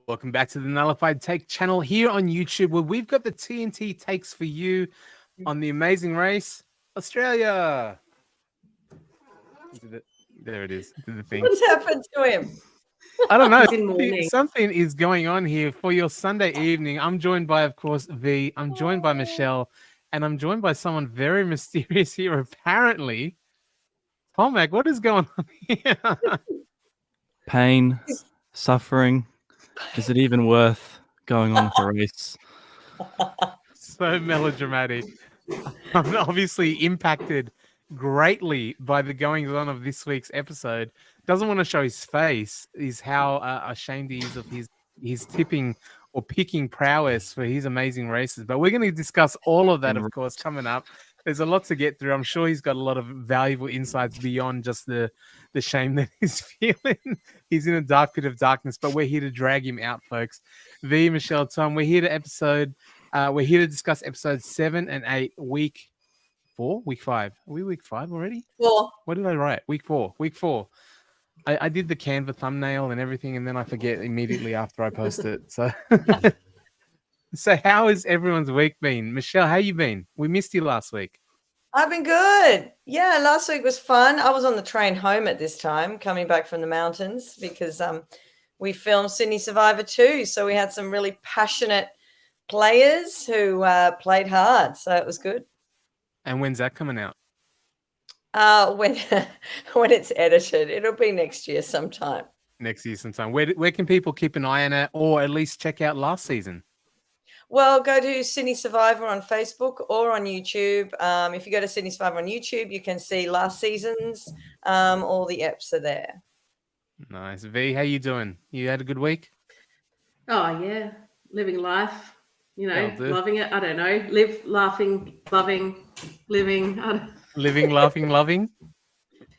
Welcome back to the Nullified Take channel here on YouTube, where we've got the TNT takes for you on the Amazing Race Australia. There it is. The thing. What's happened to him? I don't know. Something is going on here for your Sunday evening. I'm joined by, of course, V. I'm joined by Michelle, and I'm joined by someone very mysterious here, apparently. Tomac, what is going on here? Pain, suffering. Is it even worth going on with the race? So melodramatic. I'm obviously impacted greatly by the goings on of this week's episode. Doesn't want to show his face, is how ashamed he is of his tipping or picking prowess for his amazing races. But we're going to discuss all of that, of course, coming up. There's a lot to get through. I'm sure he's got a lot of valuable insights beyond just the shame that he's feeling. He's in a dark pit of darkness, but we're here to drag him out, folks. V, Michelle, Tom, we're here to discuss episodes 7 and 8, week 4, week 5. Are we week 5 already? 4. What did I write? Week 4. I did the Canva thumbnail and everything, and then I forget immediately after I post it. So, so how has everyone's week been? Michelle, how you been? We missed you last week. I've been good. Yeah, last week was fun. I was on the train home at this time, coming back from the mountains, because we filmed Sydney Survivor 2. So we had some really passionate players who played hard. So it was good. And when's that coming out? When it's edited, it'll be next year sometime. Next year sometime. Where can people keep an eye on it, or at least check out last season? Well, go to Sydney Survivor on Facebook or on YouTube. If you go to Sydney Survivor on YouTube, you can see last season's. All the eps are there. Nice. V, how you doing? You had a good week? Oh, yeah. Living life, loving it. I don't know. Live, laughing, loving, living. Living, laughing, loving.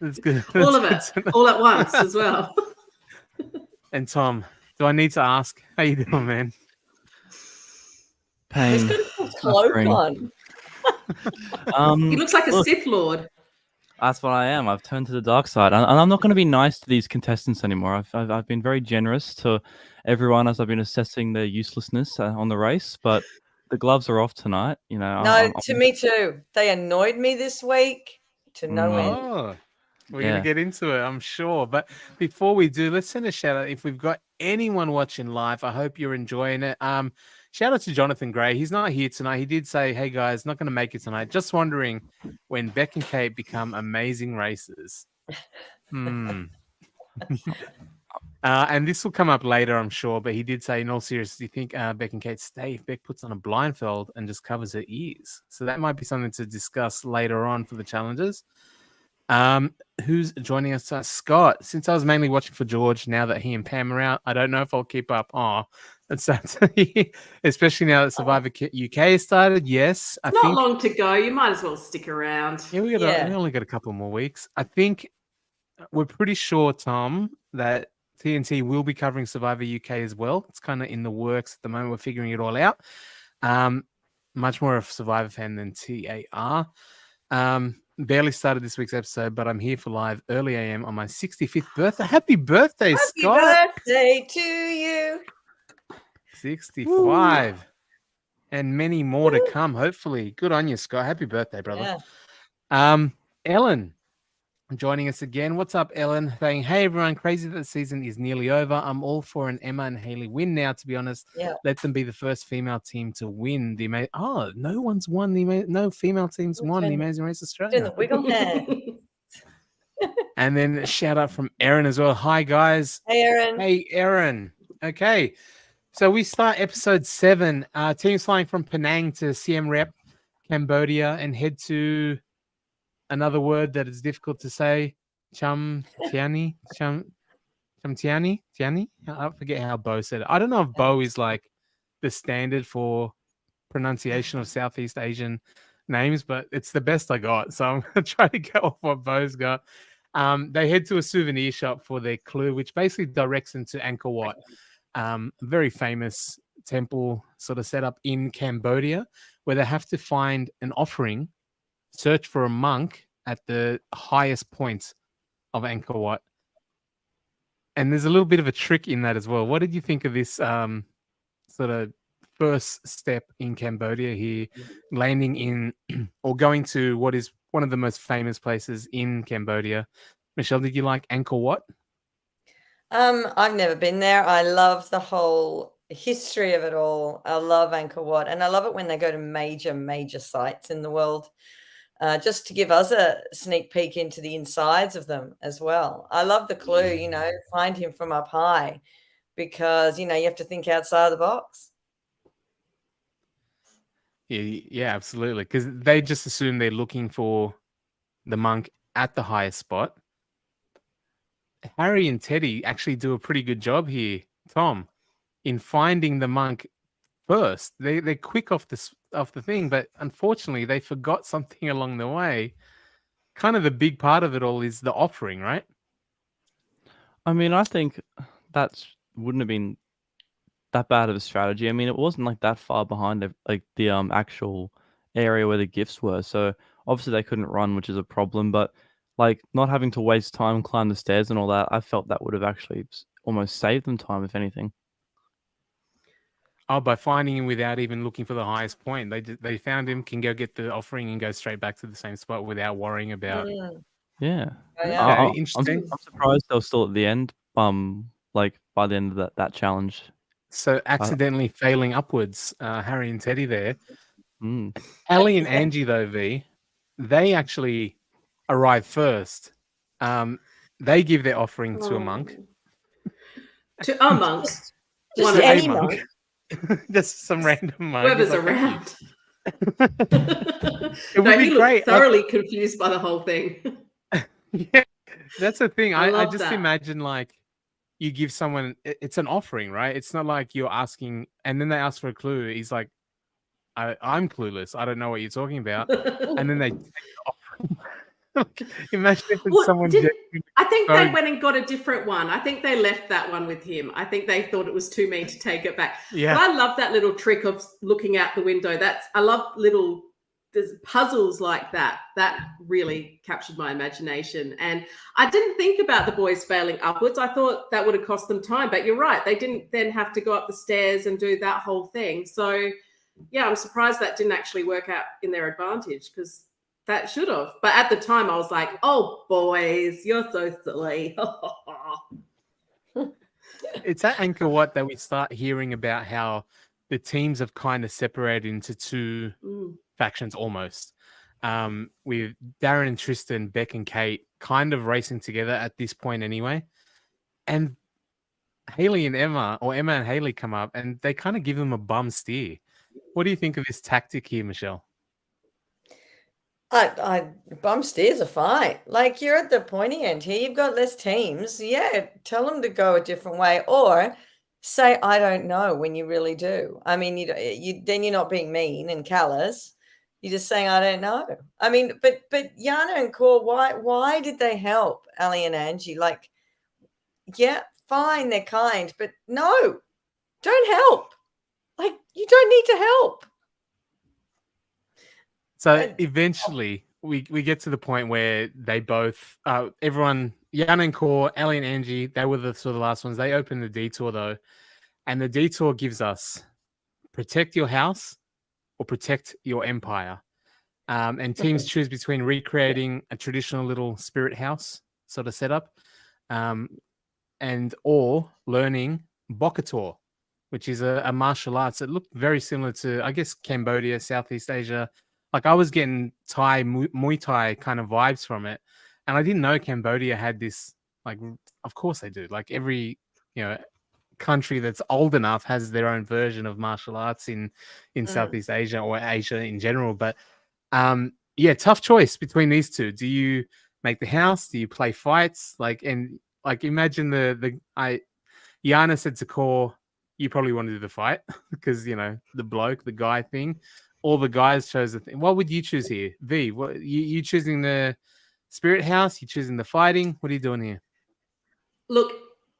That's good. All of it, all at once as well. And Tom, do I need to ask, how you doing, man? Pain. He's got a cloak on. He looks like a Sith Lord. That's what I am. I've turned to the dark side, and I'm not going to be nice to these contestants anymore. I've been very generous to everyone as I've been assessing their uselessness on the race, but the gloves are off tonight. No, to me too. They annoyed me this week to no end. We're going to get into it, I'm sure. But before we do, let's send a shout out. If we've got anyone watching live, I hope you're enjoying it. Shout out to Jonathan Gray. He's not here tonight. He did say, hey, guys, not going to make it tonight. Just wondering when Beck and Kate become amazing racers. And this will come up later, I'm sure. But he did say, in all seriousness, do you think Beck and Kate stay if Beck puts on a blindfold and just covers her ears? So that might be something to discuss later on for the challenges. Who's joining us? Scott. Since I was mainly watching for George, now that he and Pam are out, I don't know if I'll keep up. That's sad to hear, especially now that Survivor UK has started. Yes, I think not long to go. You might as well stick around. Yeah, we only got a couple more weeks. I think we're pretty sure, Tom, that TNT will be covering Survivor UK as well. It's kind of in the works at the moment. We're figuring it all out. Much more of a Survivor fan than TAR. Barely started this week's episode, but I'm here for live early AM on my 65th birthday. Happy birthday, Scott! Happy birthday to you. 65. Woo. And many more to come, hopefully. Good on you, Scott. Happy birthday, brother. Yeah. Ellen, joining us again. What's up, Ellen? Saying, hey, everyone, crazy that the season is nearly over. I'm all for an Emma and Haley win now, to be honest. Yeah. Let them be the first female team to win the no one's won no female teams won the Amazing Race Doing Australia. the wiggle hand. And then shout out from Erin as well. Hi, guys. Hey, Erin. Hey, Erin. Okay. So we start episode 7. Teams flying from Penang to Siem Reap, Cambodia, and head to another word that is difficult to say. Tiani. I forget how Bo said it. I don't know if Bo is like the standard for pronunciation of Southeast Asian names, but it's the best I got. So I'm going to try to go off what Bo's got. They head to a souvenir shop for their clue, which basically directs them to Angkor Wat, a very famous temple sort of set up in Cambodia, where they have to find an offering, search for a monk at the highest point of Angkor Wat. And there's a little bit of a trick in that as well. What did you think of this sort of first step in Cambodia here, landing in or going to what is one of the most famous places in Cambodia? Michelle, did you like Angkor Wat? I've never been there. I love the whole history of it all. I love Angkor Wat, and I love it when they go to major sites in the world, just to give us a sneak peek into the insides of them as well. I love the clue, find him from up high, because, you have to think outside the box. Yeah, absolutely. Because they just assume they're looking for the monk at the highest spot. Harry and Teddy actually do a pretty good job here, Tom, in finding the monk first. They're quick off the thing, but unfortunately they forgot something along the way. Kind of the big part of it all is the offering, right? I mean, I think that wouldn't have been that bad of a strategy. I mean, it wasn't like that far behind the actual area where the gifts were. So obviously they couldn't run, which is a problem. But like not having to waste time, climb the stairs and all that, I felt that would have actually almost saved them time, if anything. Oh, by finding him without even looking for the highest point. They found him, can go get the offering and go straight back to the same spot without worrying about. Yeah. Okay, interesting. I'm surprised they were still at the end. Like by the end of that challenge. So accidentally failing upwards, Harry and Teddy there. Ali and Angie though, they actually arrive first. They give their offering to a monk. To a monk. Just any monk. Just some random monk. Whoever's around. It would be great. Thoroughly confused by the whole thing. Yeah, that's the thing. I just that. imagine like you give someone, it's an offering, right? It's not like you're asking, and then they ask for a clue. He's like, I'm clueless. I don't know what you're talking about. And then they take the offering. Imagine if it's someone. I think they went and got a different one. I think they left that one with him. I think they thought it was too mean to take it back. Yeah. But I love that little trick of looking out the window. I love there's puzzles like that. That really captured my imagination. And I didn't think about the boys failing upwards. I thought that would have cost them time. But you're right. They didn't then have to go up the stairs and do that whole thing. So, yeah, I'm surprised that didn't actually work out in their advantage, because that should have. But at the time, I was like, oh, boys, you're so silly. It's at Angkor Wat that we start hearing about how the teams have kind of separated into two factions almost. With Darren and Tristan, Beck and Kate kind of racing together at this point anyway. And Haley and Emma, or Emma and Haley, come up and they kind of give them a bum steer. What do you think of this tactic here, Michelle? Bum steers are fine. Like, you're at the pointy end here. You've got less teams. Yeah, tell them to go a different way, or say I don't know when you really do. I mean, then you're not being mean and callous. You're just saying I don't know. I mean, but Yana and Cor, why did they help Ali and Angie? Like, yeah, fine, they're kind, but no, don't help. Like, you don't need to help. So eventually we get to the point where they both, everyone, Yana and Cor, Ali and Angie, they were the sort of last ones. They open the detour though. And the detour gives us protect your house or protect your empire. And teams choose between recreating a traditional little spirit house sort of setup, and or learning Bokator, which is a martial arts that looked very similar to, I guess, Cambodia, Southeast Asia. Like I was getting Thai, Muay Thai kind of vibes from it. And I didn't know Cambodia had this, like, of course they do. Like every, country that's old enough has their own version of martial arts in Southeast Asia or Asia in general. But yeah, tough choice between these two. Do you make the house? Do you play fights? Imagine Yana said to Core, you probably want to do the fight because the bloke, the guy thing. All the guys chose the thing. What would you choose here, V? What you choosing the spirit house? You choosing the fighting? What are you doing here? Look,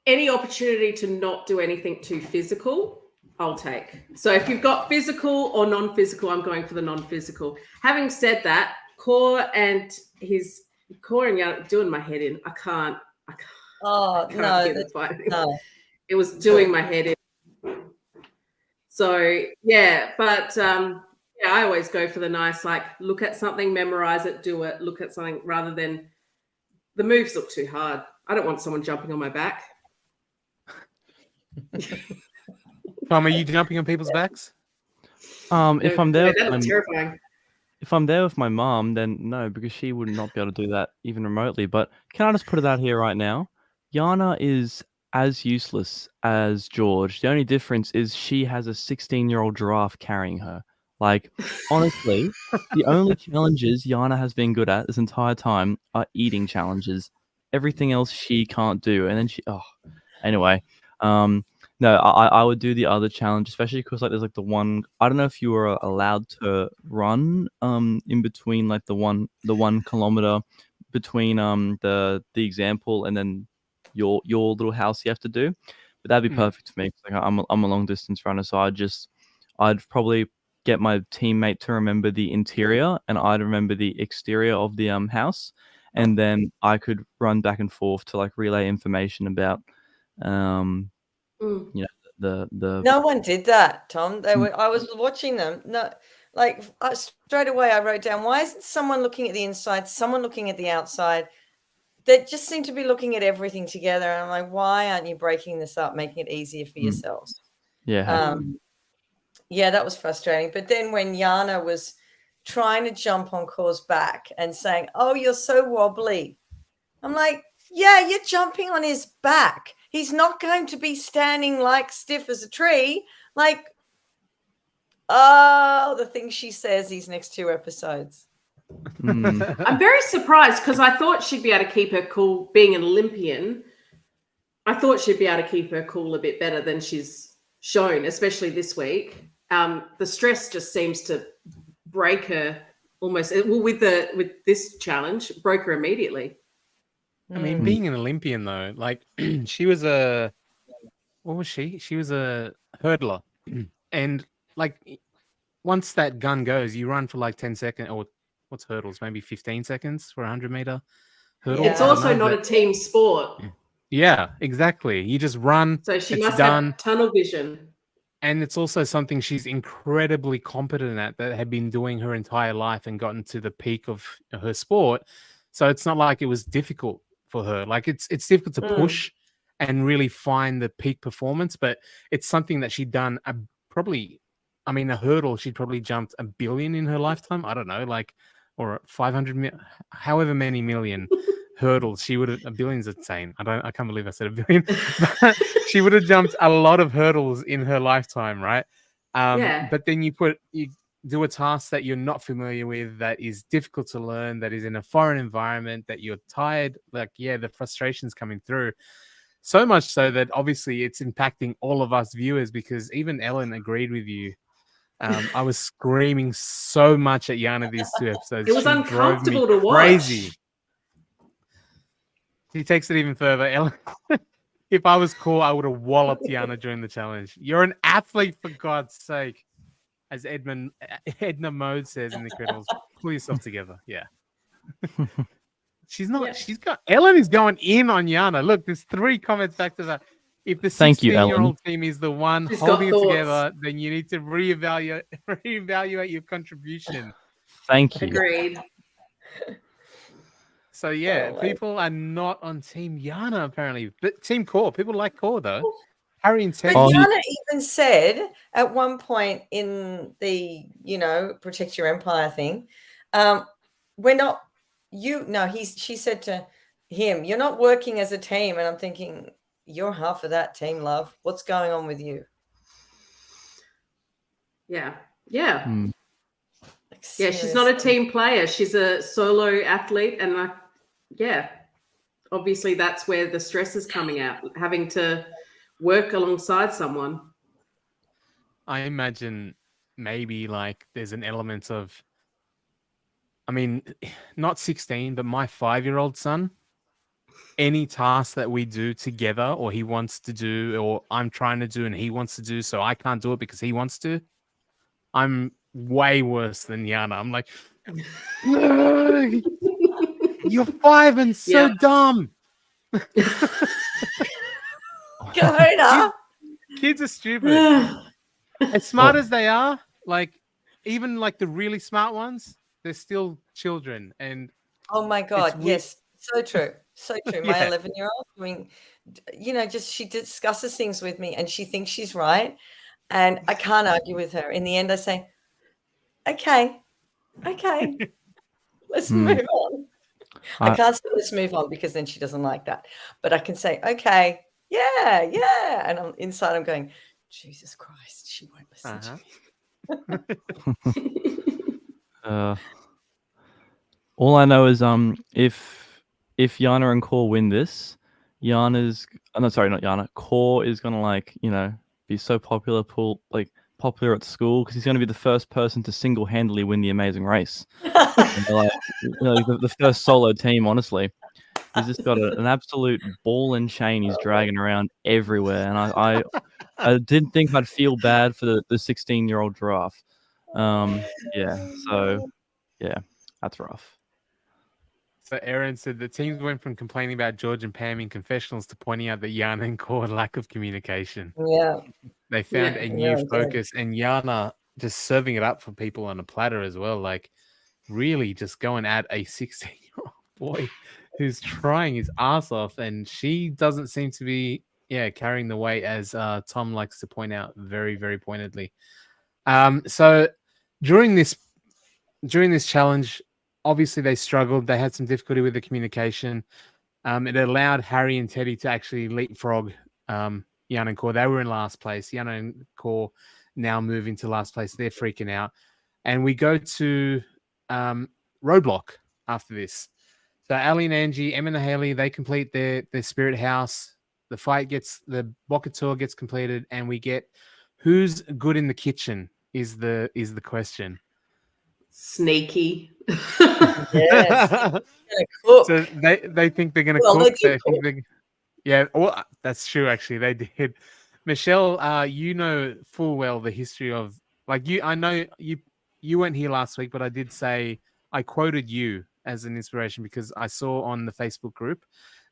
any opportunity to not do anything too physical, I'll take. So if you've got physical or non-physical, I'm going for the non-physical. Having said that, Core and Yana doing my head in. I can't Oh, hear the fight. no. It was doing my head in. So yeah, but I always go for the nice, like, look at something, memorize it, do it, look at something, rather than the moves look too hard. I don't want someone jumping on my back. Tom, are you jumping on people's backs? If I'm there, that's terrifying. If I'm there with my mom, then no, because she would not be able to do that even remotely. But can I just put it out here right now? Yana is as useless as George. The only difference is she has a 16-year-old giraffe carrying her. Like, honestly, the only challenges Yana has been good at this entire time are eating challenges. Everything else she can't do. And then anyway, no, I would do the other challenge, especially because there's the one. I don't know if you were allowed to run in between the 1 kilometer between the example and then your little house you have to do, but that'd be perfect for me. I'm a long distance runner, so I'd probably get my teammate to remember the interior and I'd remember the exterior of the house, and then I could run back and forth to relay information about the No one did that, Tom. I was watching them. No, straight away I wrote down, why isn't someone looking at the inside, someone looking at the outside? They just seem to be looking at everything together. And I'm like, why aren't you breaking this up, making it easier for yourselves? Yeah. Yeah, that was frustrating. But then when Yana was trying to jump on Core's back and saying, oh, you're so wobbly, I'm like, yeah, you're jumping on his back. He's not going to be standing stiff as a tree. The things she says these next 2 episodes. I'm very surprised because I thought she'd be able to keep her cool being an Olympian. I thought she'd be able to keep her cool a bit better than she's shown, especially this week. The stress just seems to break her almost. Well, with this challenge, broke her immediately. I mean, being an Olympian though, she was what was she? She was a hurdler, and once that gun goes, you run for 10 seconds, or what's hurdles? Maybe 15 seconds for a 100-meter hurdle. Yeah. It's also not a team sport. Yeah, exactly. You just run. So she must have tunnel vision. And it's also something she's incredibly competent at, that had been doing her entire life and gotten to the peak of her sport. So it's not like it was difficult for her. It's difficult to push and really find the peak performance, but it's something that she'd done a hurdle, she'd probably jumped 1 billion in her lifetime. I don't know, or 500, however many million hurdles she would have. 1 billion's insane. I can't believe I said 1 billion. She would have jumped a lot of hurdles in her lifetime, right? But then you do a task that you're not familiar with, that is difficult to learn, that is in a foreign environment, that you're tired. The frustration's coming through. So much so that obviously it's impacting all of us viewers, because even Ellen agreed with you. I was screaming so much at Yana these 2 episodes. It was uncomfortable to watch. Crazy. She takes it even further. Ellen, if I was cool, I would have walloped Yana during the challenge. You're an athlete, for God's sake. As Edna Mode says in the Incredibles, pull yourself together. Yeah. She's not. Yeah. Ellen is going in on Yana. Look, there's 3 comments back to that. If the 16-year-old team is the one holding it together, then you need to reevaluate your contribution. Thank you. Agreed. So yeah, Oh, my- people are not on Team Yana apparently, but Team Core. People like Core though. Harry and But Teddy. Oh, Yana even said at one point in the, Protect Your Empire thing, we're not, she said to him, you're not working as a team. And I'm thinking, you're half of that team, love. What's going on with you? Yeah. Like, Yeah, she's not a seriously. team player. She's a solo athlete. And obviously that's where the stress is coming out, having to work alongside someone. I imagine maybe like there's an element of, I mean, not 16, but my 5-year-old son, any task that we do together or he wants to do or I'm trying to do and he wants to do, so I can't do it because he wants to, I'm way worse than Yana. I'm like, "No, you're 5 and so Yep. dumb." Kahuna. Kids are stupid. As smart as they are, like even like the really smart ones, they're still children. And Oh my God. weird. Yes. So true. So true. My Yeah. 11-year-old, I mean, just she discusses things with me and she thinks she's right. And I can't argue with her. In the end, I say, okay, let's Hmm. move on. I I- can't say let's move on because then she doesn't like that. But I can say, okay, yeah. And I'm going, Jesus Christ, she won't listen to me. All I know is if Yana and Core win this, Yana's no, sorry, not Yana. Core is gonna be so popular at school because he's gonna be the first person to single-handedly win the Amazing Race. The first solo team, honestly. He's just got an absolute ball and chain he's dragging around everywhere, and I didn't think I'd feel bad for the 16-year-old giraffe. So that's rough. So Aaron said the teams went from complaining about George and Pam in confessionals to pointing out that Yana and Core lack of communication. Yeah. They found Yeah, a they new really did. focus, and Yana just serving it up for people on a platter as well. Like really just going at a 16-year-old boy who's trying his ass off, and she doesn't seem to be carrying the weight, as Tom likes to point out very, very pointedly. So during this challenge, obviously they struggled. They had some difficulty with the communication. It allowed Harry and Teddy to actually leapfrog Yana and Core. They were in last place. Yana and Core now move into last place. They're freaking out. And we go to Roadblock after this. So Ali and Angie, Em and Haley, they complete their spirit house. The Boca tour gets completed, and we get who's good in the kitchen is the question. Sneaky. Yes. Cook. So they think they're going to Well, cook. they do cook. Well, that's true. Actually, they did. Michelle, you know full well the history of I know you weren't here last week, but I did say I quoted you as an inspiration because I saw on the Facebook group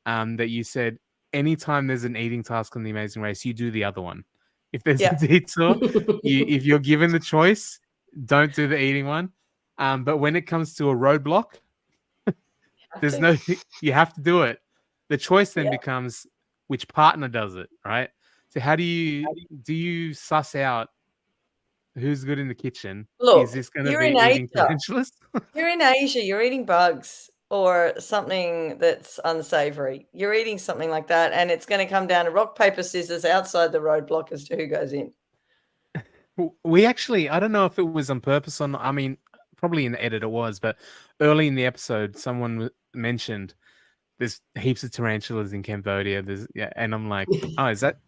that you said anytime there's an eating task on the Amazing Race, you do the other one. If there's a detour, if you're given the choice, don't do the eating one. But when it comes to a roadblock, you have to do it. The choice then becomes which partner does it, right? So how do you suss out who's good in the kitchen? Look, is this going to you're be in eating Asia. tarantulas? You're in Asia. You're eating bugs or something that's unsavory. You're eating something like that, and it's going to come down to rock, paper, scissors outside the roadblock as to who goes in. We actually, I don't know if it was on purpose or not. I mean, probably in the edit it was, but early in the episode, someone mentioned there's heaps of tarantulas in Cambodia. And I'm like, oh, is that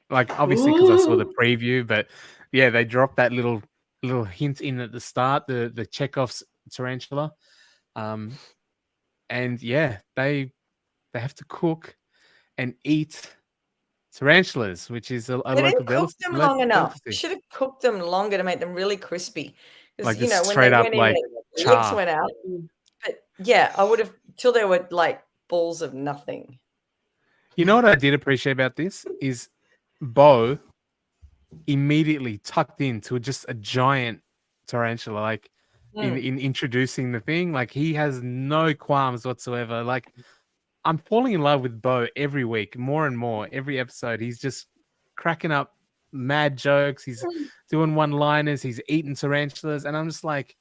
obviously because I saw the preview, but yeah, they dropped that little hint in at the start, the Chekhov's tarantula, and yeah, they have to cook and eat tarantulas, which is a They local didn't cook them long enough. You delicacy. should have cooked them longer to make them really crispy. Because Just when straight they up went in, the legs char. went out. But yeah, I would have till they were like balls of nothing. You know what I did appreciate about this is Bo immediately tucked into just a giant tarantula. in introducing the thing. Like, he has no qualms whatsoever. Like, I'm falling in love with Bo every week, more and more. Every episode, he's just cracking up mad jokes. He's doing one-liners. He's eating tarantulas, and I'm just like,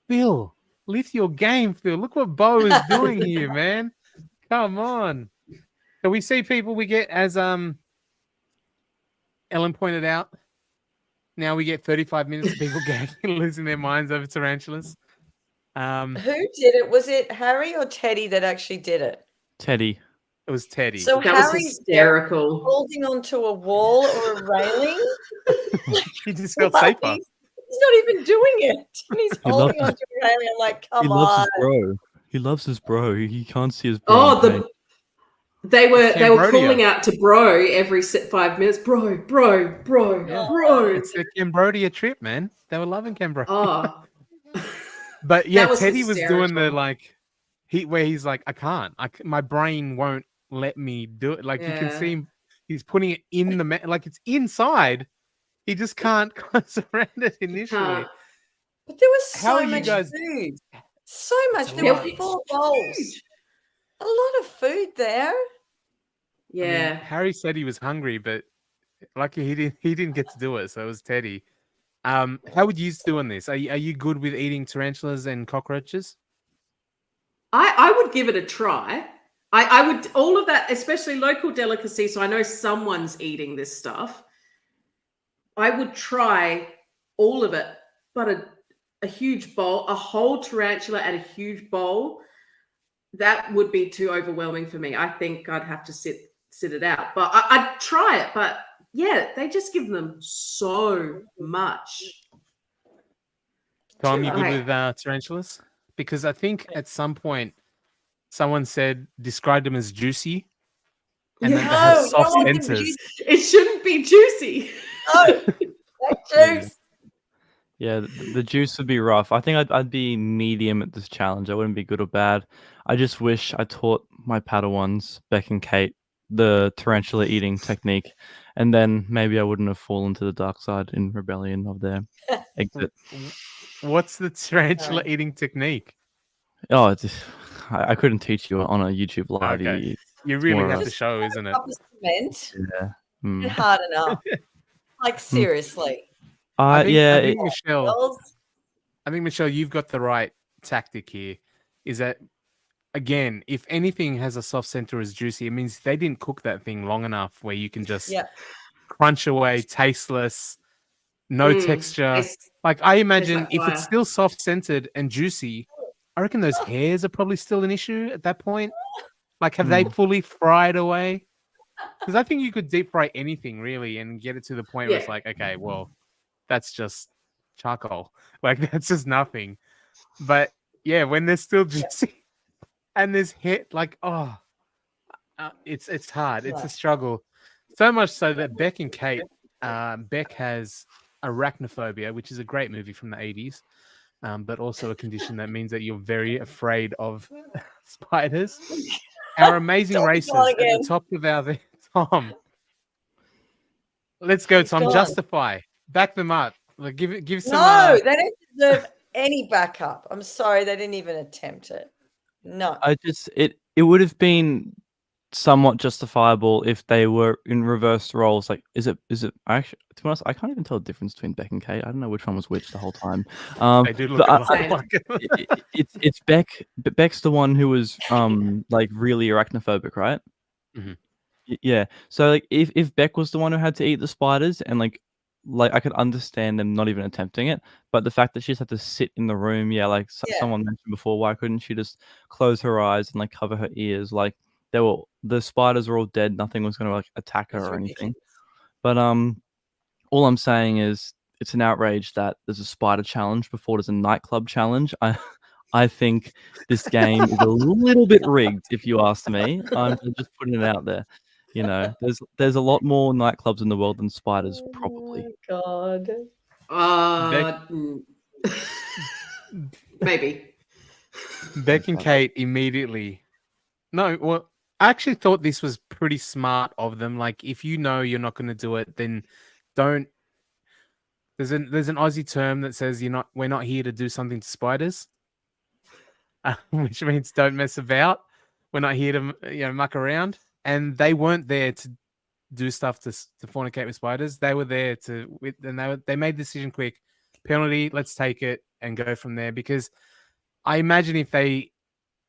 Phil, lift your game, Phil. Look what Bo is doing here, man. Come on. So we see people we get, as Ellen pointed out. Now we get 35 minutes of people gagging and losing their minds over tarantulas. Who did it? Was it Harry or Teddy that actually did it? Teddy. It was Teddy. So That was Harry's hysterical. holding onto a wall or a railing. He just felt Like, safer. he's not even doing it. And he's He holding loves onto a railing. I'm like, He come loves on. his bro. He loves his bro. He can't see his bro. Oh, in pain. they were Cambodia. calling out to bro every 5 minutes. Bro. It's the Cambodia trip, man. They were loving Cambodia. Oh, But yeah, That was Teddy was doing the hysterical. like where he's like, I can't. My brain won't let me do it. Like, you can Yeah. see him, he's putting it in the like it's inside. He just can't surrender it initially. can't. But there was How are so you much guys- food. So much. a There lot. were 4 bowls. A lot of food there. I mean, Yeah. Harry said he was hungry, but lucky he didn't get to do it, so it was Teddy. How would you do on this? Are you good with eating tarantulas and cockroaches? I would give it a try. I would, all of that, especially local delicacy. So I know someone's eating this stuff. I would try all of it, but a huge bowl, a whole tarantula and a huge bowl, that would be too overwhelming for me. I think I'd have to sit it out. But I'd try it. But yeah, they just give them so much. Tom, you good Right. with tarantulas? Because I think at some point someone described them as juicy, and then they No, have you don't soft want them centers. juicy. It shouldn't be juicy. No, that juice. Yeah, the juice would be rough. I think I'd be medium at this challenge. I wouldn't be good or bad. I just wish I taught my Padawans, Beck and Kate, the tarantula eating technique, and then maybe I wouldn't have fallen to the dark side in rebellion of their exit. What's the tarantula eating technique? Oh, I couldn't teach you on a YouTube live. Okay. You it's really more have of to show, isn't it? Cup of cement Yeah. and Mm. harden up. Like, seriously. I think, Yeah. I think Michelle, Girls, you've got the right tactic here. Is that, again, if anything has a soft center as juicy, it means they didn't cook that thing long enough where you can just yeah. crunch away, tasteless, no texture. It's- Like, I imagine like if it's fire. still soft centered and juicy, I reckon those hairs are probably still an issue at that point. Like, have they fully fried away? Because I think you could deep fry anything really and get it to the point where it's Yeah. like, okay, well, that's just charcoal. Like, that's just nothing. But yeah, when they're still juicy and there's hit, like, it's hard. It's a struggle. So much so that Beck and Kate, Beck has arachnophobia, which is a great movie from the 80s, but also a condition that means that you're very afraid of spiders. Our amazing Tom's racers gone at the again. top of our Tom. Let's go, He's Tom. gone. Justify. Back them up. Like, give some. No, they don't deserve any backup. I'm sorry, they didn't even attempt it. No. It would have been somewhat justifiable if they were in reverse roles. Like, is it actually, to be honest, I can't even tell the difference between Beck and Kate. I don't know which one was which the whole time. They do look but a lot like it. it's Beck, but Beck's the one who was like really arachnophobic, right? Mhm. Yeah. So like if Beck was the one who had to eat the spiders, and like I could understand them not even attempting it, but the fact that she just had to sit in the room, like Yeah. someone mentioned before, why couldn't she just close her eyes and like cover her ears? Like, the spiders were all dead, nothing was going to like attack her It's or anything. ridiculous. But all I'm saying is it's an outrage that there's a spider challenge before there's a nightclub challenge. I think this game is a little bit rigged, if you ask me. I'm just putting it out there. You know, there's a lot more nightclubs in the world than spiders, probably. Oh, God. Maybe. Beck and Kate immediately. No, well, I actually thought this was pretty smart of them. Like, if you know you're not going to do it, then don't There's an Aussie term that says we're not here to do something to spiders, which means don't mess about. We're not here to muck around, and they weren't there to do stuff to fornicate with spiders. They were there they made the decision quick. Penalty, let's take it and go from there. Because I imagine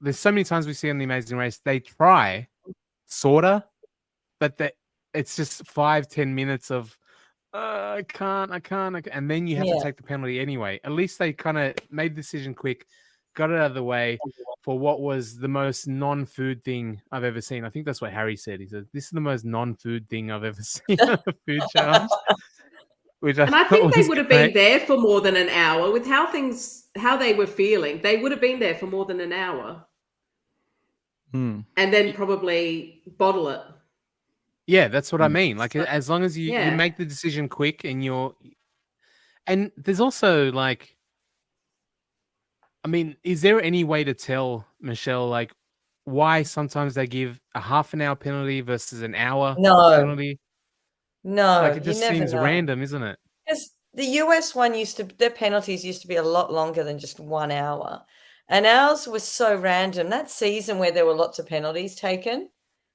there's so many times we see on The Amazing Race, they try, sorta, but it's just 5-10 minutes of I can't, and then you have to take the penalty anyway. At least they kind of made the decision quick, got it out of the way for what was the most non-food thing I've ever seen. I think that's what Harry said. He said, "This is the most non-food thing I've ever seen on a food challenge." And I think they would have been there for more than an hour with how they were feeling. They would have been there for more than an hour. And then probably bottle it. Yeah, that's what I mean. Like, as long as you make the decision quick and there's also like, I mean, is there any way to tell, Michelle, like why sometimes they give a half an hour penalty versus an hour penalty? No, like it just seems random, isn't it? Because the US one their penalties used to be a lot longer than just 1 hour. And ours was so random. That season where there were lots of penalties taken,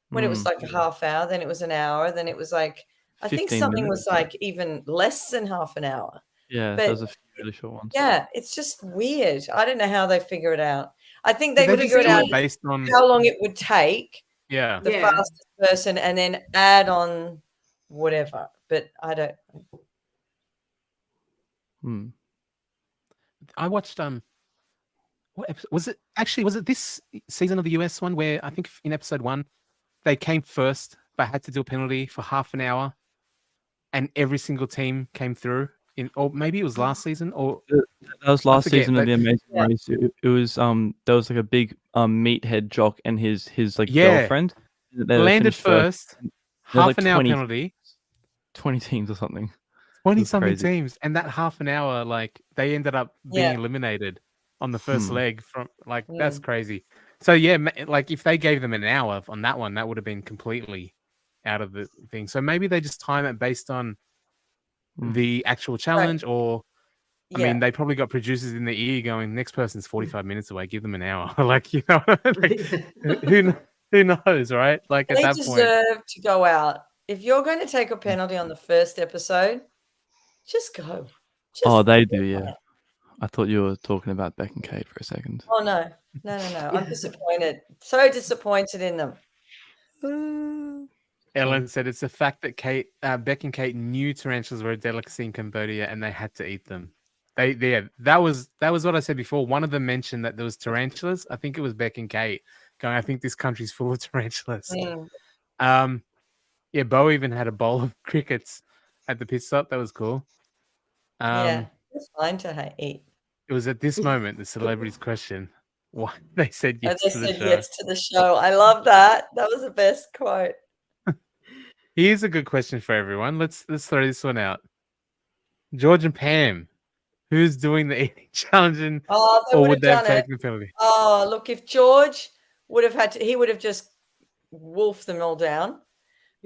when it was like a half hour, then it was an hour, then it was like, I think something was like even less than half an hour. Yeah, but there's a few really short ones. Yeah, it's just weird. I don't know how they figure it out. I think they would figure it out based on how long it would take the Yeah. fastest person and then add on whatever. But I don't. I watched what episode was it? Actually, was it this season of the US one where I think in episode 1 they came first but had to do a penalty for half an hour, and every single team came through or maybe it was last season or that was last season of The Amazing Race. It was there was like a big meathead jock and his like girlfriend. They landed first. Half like an hour penalty. 20 teams or something. 20-something teams, and that half an hour, like they ended up being eliminated on the first leg from that's crazy. So like if they gave them an hour on that one, that would have been completely out of the thing. So maybe they just time it based on the actual challenge, or I mean, they probably got producers in the ear going, "Next person's 45 minutes away. Give them an hour." Like who knows, right? Like at that point, they deserve to go out. If you're going to take a penalty on the first episode, just go. They do, yeah. I thought you were talking about Beck and Kate for a second. Oh, no. I'm disappointed. So disappointed in them. Ellen said it's the fact that Beck and Kate knew tarantulas were a delicacy in Cambodia and they had to eat them. That was what I said before. One of them mentioned that there was tarantulas. I think it was Beck and Kate going, "I think this country's full of tarantulas." Bo even had a bowl of crickets at the pit stop. That was cool. It's fine to eat. It was at this moment the celebrities question why they said yes to the show. Yes to the show. I love that. That was the best quote. Here's a good question for everyone. Let's throw this one out. George and Pam, who's doing the eating challenge, or would they have taken the penalty? Oh, look, if George would have he would have just wolfed them all down.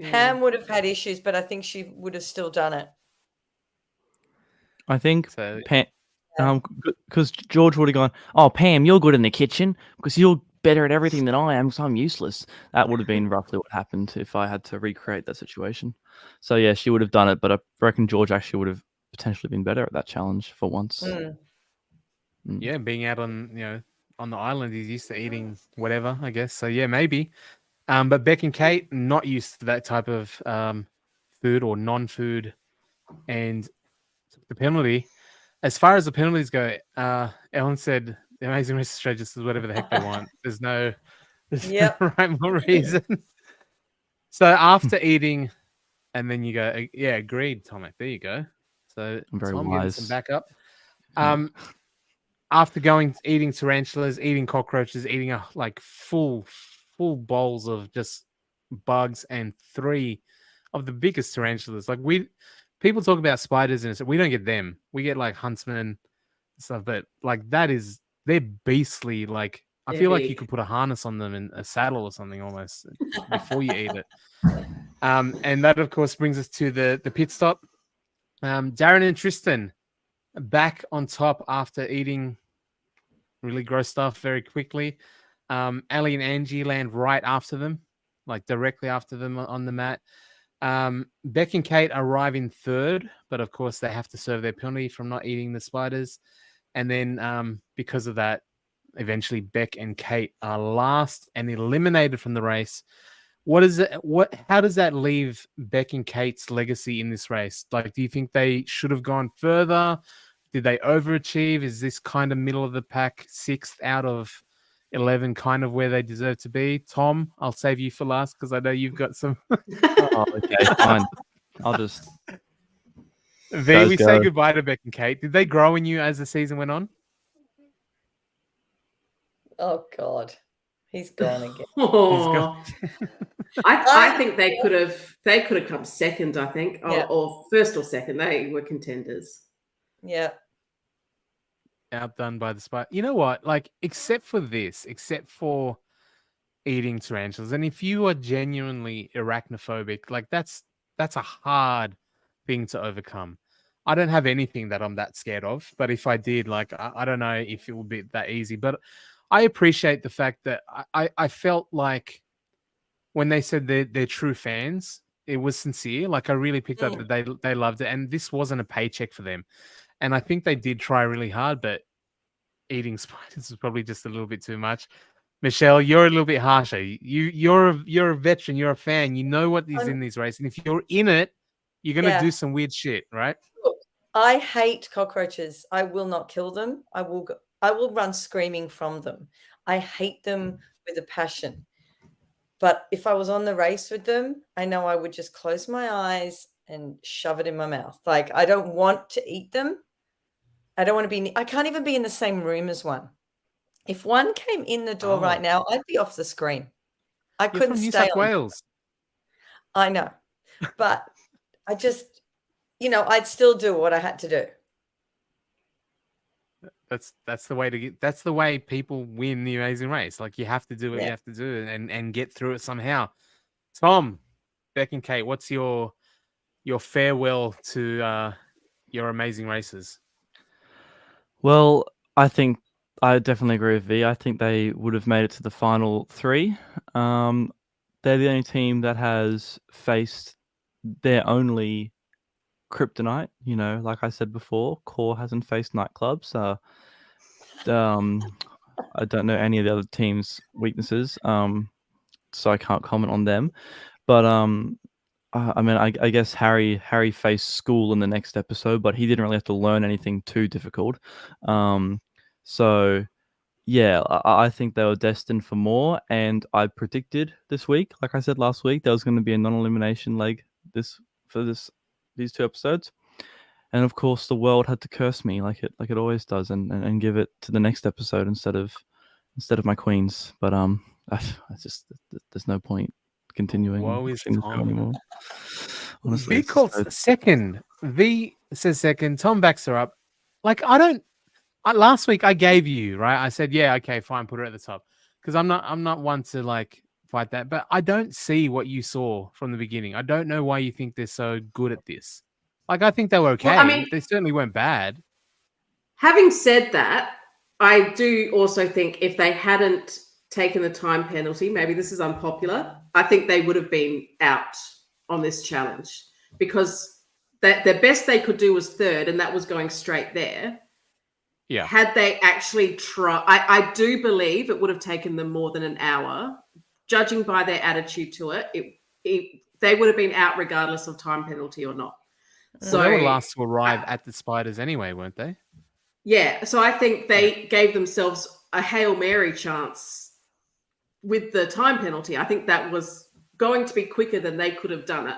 Pam would have had issues, but I think she would have still done it. I think Pam, because George would have gone, "Oh, Pam, you're good in the kitchen because you're better at everything than I am because I'm useless." That would have been roughly what happened if I had to recreate that situation. So yeah, she would have done it, but I reckon George actually would have potentially been better at that challenge for once. Yeah, being out on on the island, he's used to eating whatever, I guess. So yeah, maybe. But Beck and Kate not used to that type of food or non-food, and the penalty. As far as the penalties go, Ellen said The Amazing Race Australia just does whatever the heck they want. There's no rhyme or reason. So after eating, and then you go, yeah, agreed, Tomac. There you go. So I'm very Tom wise. getting some backup. After eating tarantulas, eating cockroaches, eating full bowls of just bugs, and 3 of the biggest tarantulas. Like people talk about spiders and we don't get them. We get like huntsmen and stuff, but like they're beastly. Like I feel like you could put a harness on them and a saddle or something almost before you eat it. And that of course brings us to the pit stop. Darren and Tristan back on top after eating really gross stuff very quickly. Ali and Angie land right after them, like directly after them on the mat. Beck and Kate arrive in third, but of course they have to serve their penalty from not eating the spiders. And then because of that, eventually Beck and Kate are last and eliminated from the race. What is it? How does that leave Beck and Kate's legacy in this race? Like, do you think they should have gone further? Did they overachieve? Is this kind of middle of the pack, 6th out of 11, kind of where they deserve to be? Tom, I'll save you for last because I know you've got some. Oh, okay, fine. I'll just. V, Guys, we go. say goodbye to Beck and Kate. Did they grow in you as the season went on? Oh God, he's gone again. Oh, I think they could have come second. I think, Yeah. or first or second. They were contenders. Yeah. Outdone by the spider. You know what? Like, except for eating tarantulas, and if you are genuinely arachnophobic, like that's a hard thing to overcome. I don't have anything that I'm that scared of, but if I did, like, I don't know if it would be that easy. But I appreciate the fact that I felt like when they said they're true fans, it was sincere. Like, I really picked up that they loved it, and this wasn't a paycheck for them. And I think they did try really hard, but eating spiders is probably just a little bit too much. Michelle, you're a little bit harsher. You're a veteran. You're a fan. You know what is in this race, and if you're in it, you're gonna do some weird shit, right? Look, I hate cockroaches. I will not kill them. I will run screaming from them. I hate them with a passion. But if I was on the race with them, I know I would just close my eyes and shove it in my mouth. Like, I don't want to eat them. I don't want to be. I can't even be in the same room as one. If one came in the door right now, I'd be off the screen. I couldn't from New stay South on. Wales. I know, but I just, I'd still do what I had to do. That's the way to get. That's the way people win the Amazing Race. Like, you have to do what you have to do and get through it somehow. Tom, Beck and Kate, what's your farewell to your Amazing Races? Well, I think I definitely agree with V. I think they would have made it to the final 3. They're the only team that has faced their only kryptonite. Like I said before, Core hasn't faced nightclubs. I don't know any of the other teams' weaknesses, so I can't comment on them. But I mean, I guess Harry faced school in the next episode, but he didn't really have to learn anything too difficult. So yeah, I think they were destined for more, and I predicted this week, like I said last week, there was going to be a non-elimination leg these 2 episodes, and of course the world had to curse me like it always does, and give it to the next episode instead of my queens. But I just there's no point continuing. Woe is watching the show Tom. anymore. Honestly, V it's calls so- second. V says second. Tom backs her up. Like, last week I gave you, right? I said, yeah, okay, fine, put her at the top, because I'm not one to like fight that. But I don't see what you saw from the beginning. I don't know why you think they're so good at this. Like, I think they were okay. Well, I mean, they certainly weren't bad. Having said that, I do also think if they hadn't taken the time penalty, maybe this is unpopular, I think they would have been out on this challenge, because the best they could do was third, and that was going straight there. Yeah. Had they actually tried, I do believe it would have taken them more than an hour. Judging by their attitude to it, they would have been out regardless of time penalty or not. So they were last to arrive at the spiders anyway, weren't they? Yeah. So I think they gave themselves a Hail Mary chance with the time penalty. I think that was going to be quicker than they could have done it.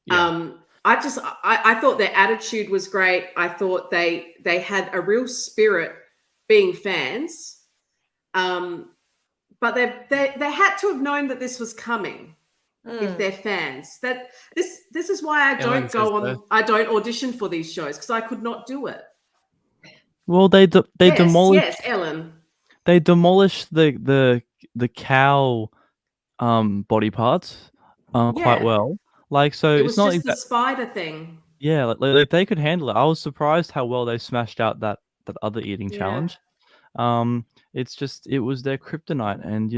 Yeah. I thought their attitude was great. I thought they had a real spirit being fans. But they had to have known that this was coming. If they're fans, that this is why I don't I don't audition for these shows, because I could not do it. Well, they demolished. Yes, Ellen. They demolished the cow body parts quite well. Like, so It was it's not just the spider thing. Yeah, like they could handle it. I was surprised how well they smashed out that other eating Yeah. challenge. It's just it was their kryptonite, and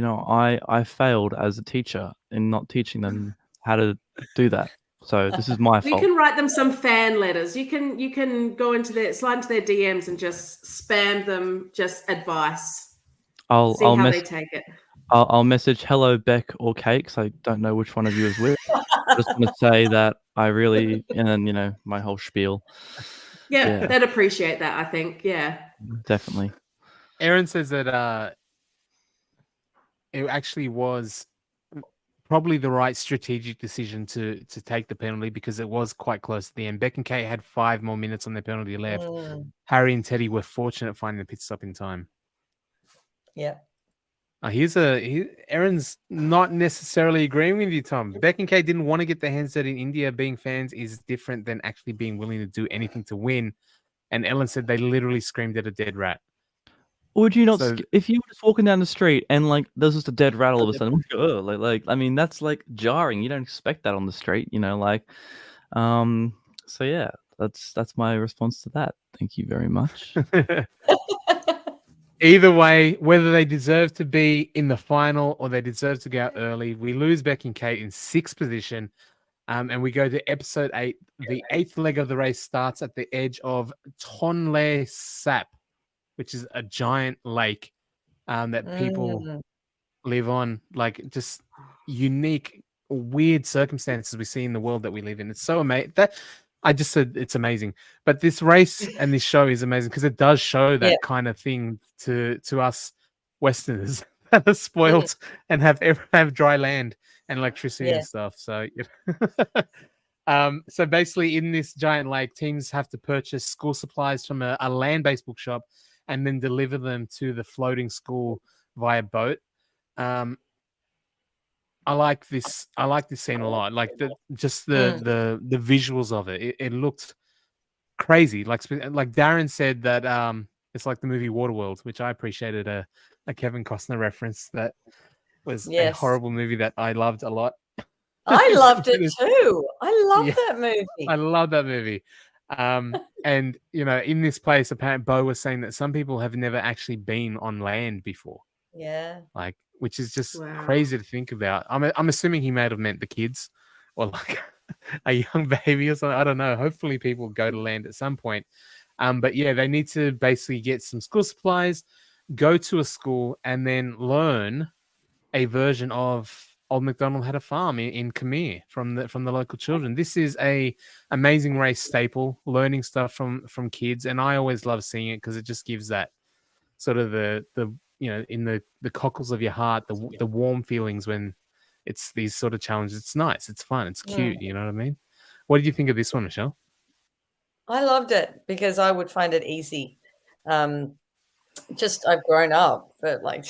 I failed as a teacher in not teaching them how to do that. So this is my You fault. can write them some fan letters. You can go into slide into their DMs and just spam them just advice. See I'll how mess they take it. I'll message hello Beck or Kate 'cause I don't know which one of you is which. I just want to say that I really, and then my whole spiel. Yeah, Yeah. they'd appreciate that, I think. Yeah. Definitely. Aaron says that it actually was probably the right strategic decision to take the penalty because it was quite close to the end. Beck and Kate had 5 more minutes on their penalty left. Harry and Teddy were fortunate finding the pit stop in time. Yeah. Aaron's not necessarily agreeing with you, Tom. Beck and Kate didn't want to get their hands dirty in India. Being fans is different than actually being willing to do anything to win. And Ellen said they literally screamed at a dead rat. Would you not, So- if you were just walking down the street and like there's just a dead rat all of a sudden, would you go, like I mean that's like jarring. You don't expect that on the street, so yeah, that's my response to that. Thank you very much. Either way, whether they deserve to be in the final or they deserve to go out early, we lose Beck and Kate in 6th position. And we go to episode 8. The 8th leg of the race starts at the edge of Tonle Sap, which is a giant lake that people live on. Like just unique, weird circumstances we see in the world that we live in. It's so amazing. I just said it's amazing. But this race and this show is amazing because it does show that kind of thing to us Westerners that are spoiled and have dry land and electricity and stuff. So, so basically, in this giant lake, teams have to purchase school supplies from a land-based bookshop and then deliver them to the floating school via boat. I like this scene a lot. Like the visuals of it. It looked crazy. Like Darren said that it's like the movie Waterworld, which I appreciated a Kevin Costner reference. That was a horrible movie that I loved a lot. I loved it too. I love that movie. I love that movie. And in this place, apparently Bo was saying that some people have never actually been on land before. Yeah. Like, which is just crazy to think about. I'm assuming he might have meant the kids or like a young baby or something. I don't know. Hopefully people go to land at some point. But yeah, they need to basically get some school supplies, go to a school, and then learn a version of Old MacDonald Had a Farm in Khmer from the local children. This is a amazing race staple, learning stuff from kids, and I always love seeing it because it just gives that sort of the in the cockles of your heart, the warm feelings when it's these sort of challenges. It's nice, it's fun, it's cute. You know what I mean? What did you think of this one, Michelle? I loved it because I would find it easy. Just I've grown up, but like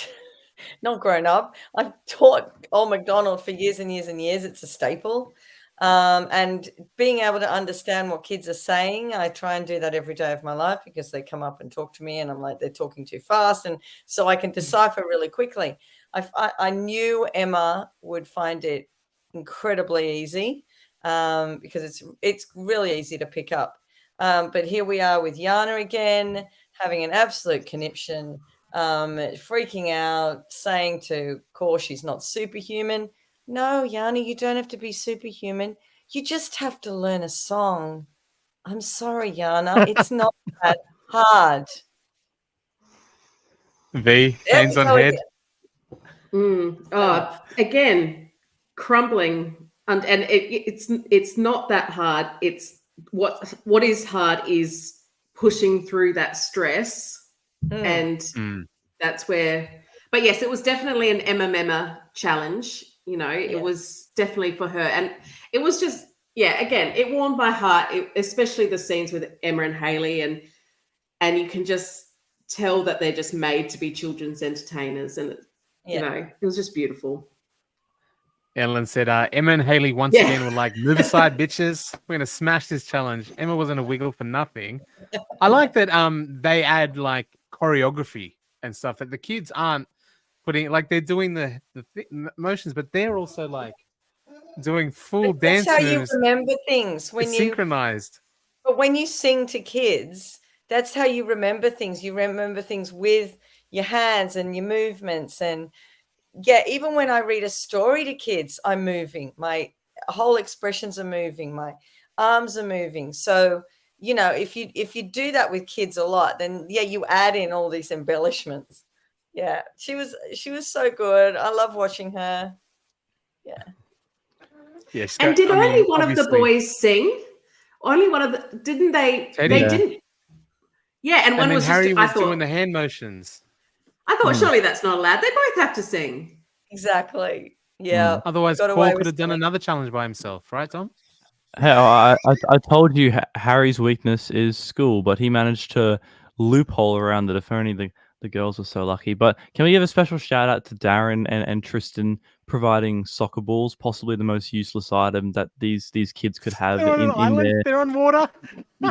not grown up. I've taught Old MacDonald for years and years and years. It's a staple. And being able to understand what kids are saying, I try and do that every day of my life because they come up and talk to me and I'm like, they're talking too fast. And so I can decipher really quickly. I knew Emma would find it incredibly easy because it's really easy to pick up. But here we are with Yana again, having an absolute conniption, freaking out, saying to Core she's not superhuman. No, Yana, you don't have to be superhuman. You just have to learn a song. I'm sorry, Yana. It's not that hard. V, hands on head. Again, crumbling. And it's not that hard. It's what is hard is pushing through that stress. And that's where, but yes, it was definitely an Emma challenge. It was definitely for her. And it was just, again, it warmed my heart, especially the scenes with Emma and Hayley. And you can just tell that they're just made to be children's entertainers. And, it was just beautiful. Ellen said, Emma and Hayley once again were like, move aside, bitches. We're going to smash this challenge. Emma wasn't a wiggle for nothing. I like that they add like choreography and stuff that the kids aren't putting, like they're doing the motions, but they're also like doing full But dance that's how you moves. remember things when It's you. synchronized. But when you sing to kids, that's how you remember things. You remember things with your hands and your movements. And yeah, even when I read a story to kids, I'm moving. My whole expressions are moving. My arms are moving. So, if you do that with kids a lot, then yeah, you add in all these embellishments. Yeah, she was so good. I love watching her. Yeah. Yes. And did only one of the boys sing? Only one of the didn't they? Teddy. They didn't. Yeah, and one then was Harry just. was I thought doing the hand motions. surely that's not allowed. They both have to sing. Exactly. Yeah. Otherwise, Got Paul away could with have done singing. another challenge by himself, right, Tom? Hell, I told you Harry's weakness is school, but he managed to loophole around it. If only the girls were so lucky. But can we give a special shout out to Darren and Tristan providing soccer balls, possibly the most useless item that these kids could have They're on an in island. their They're on water.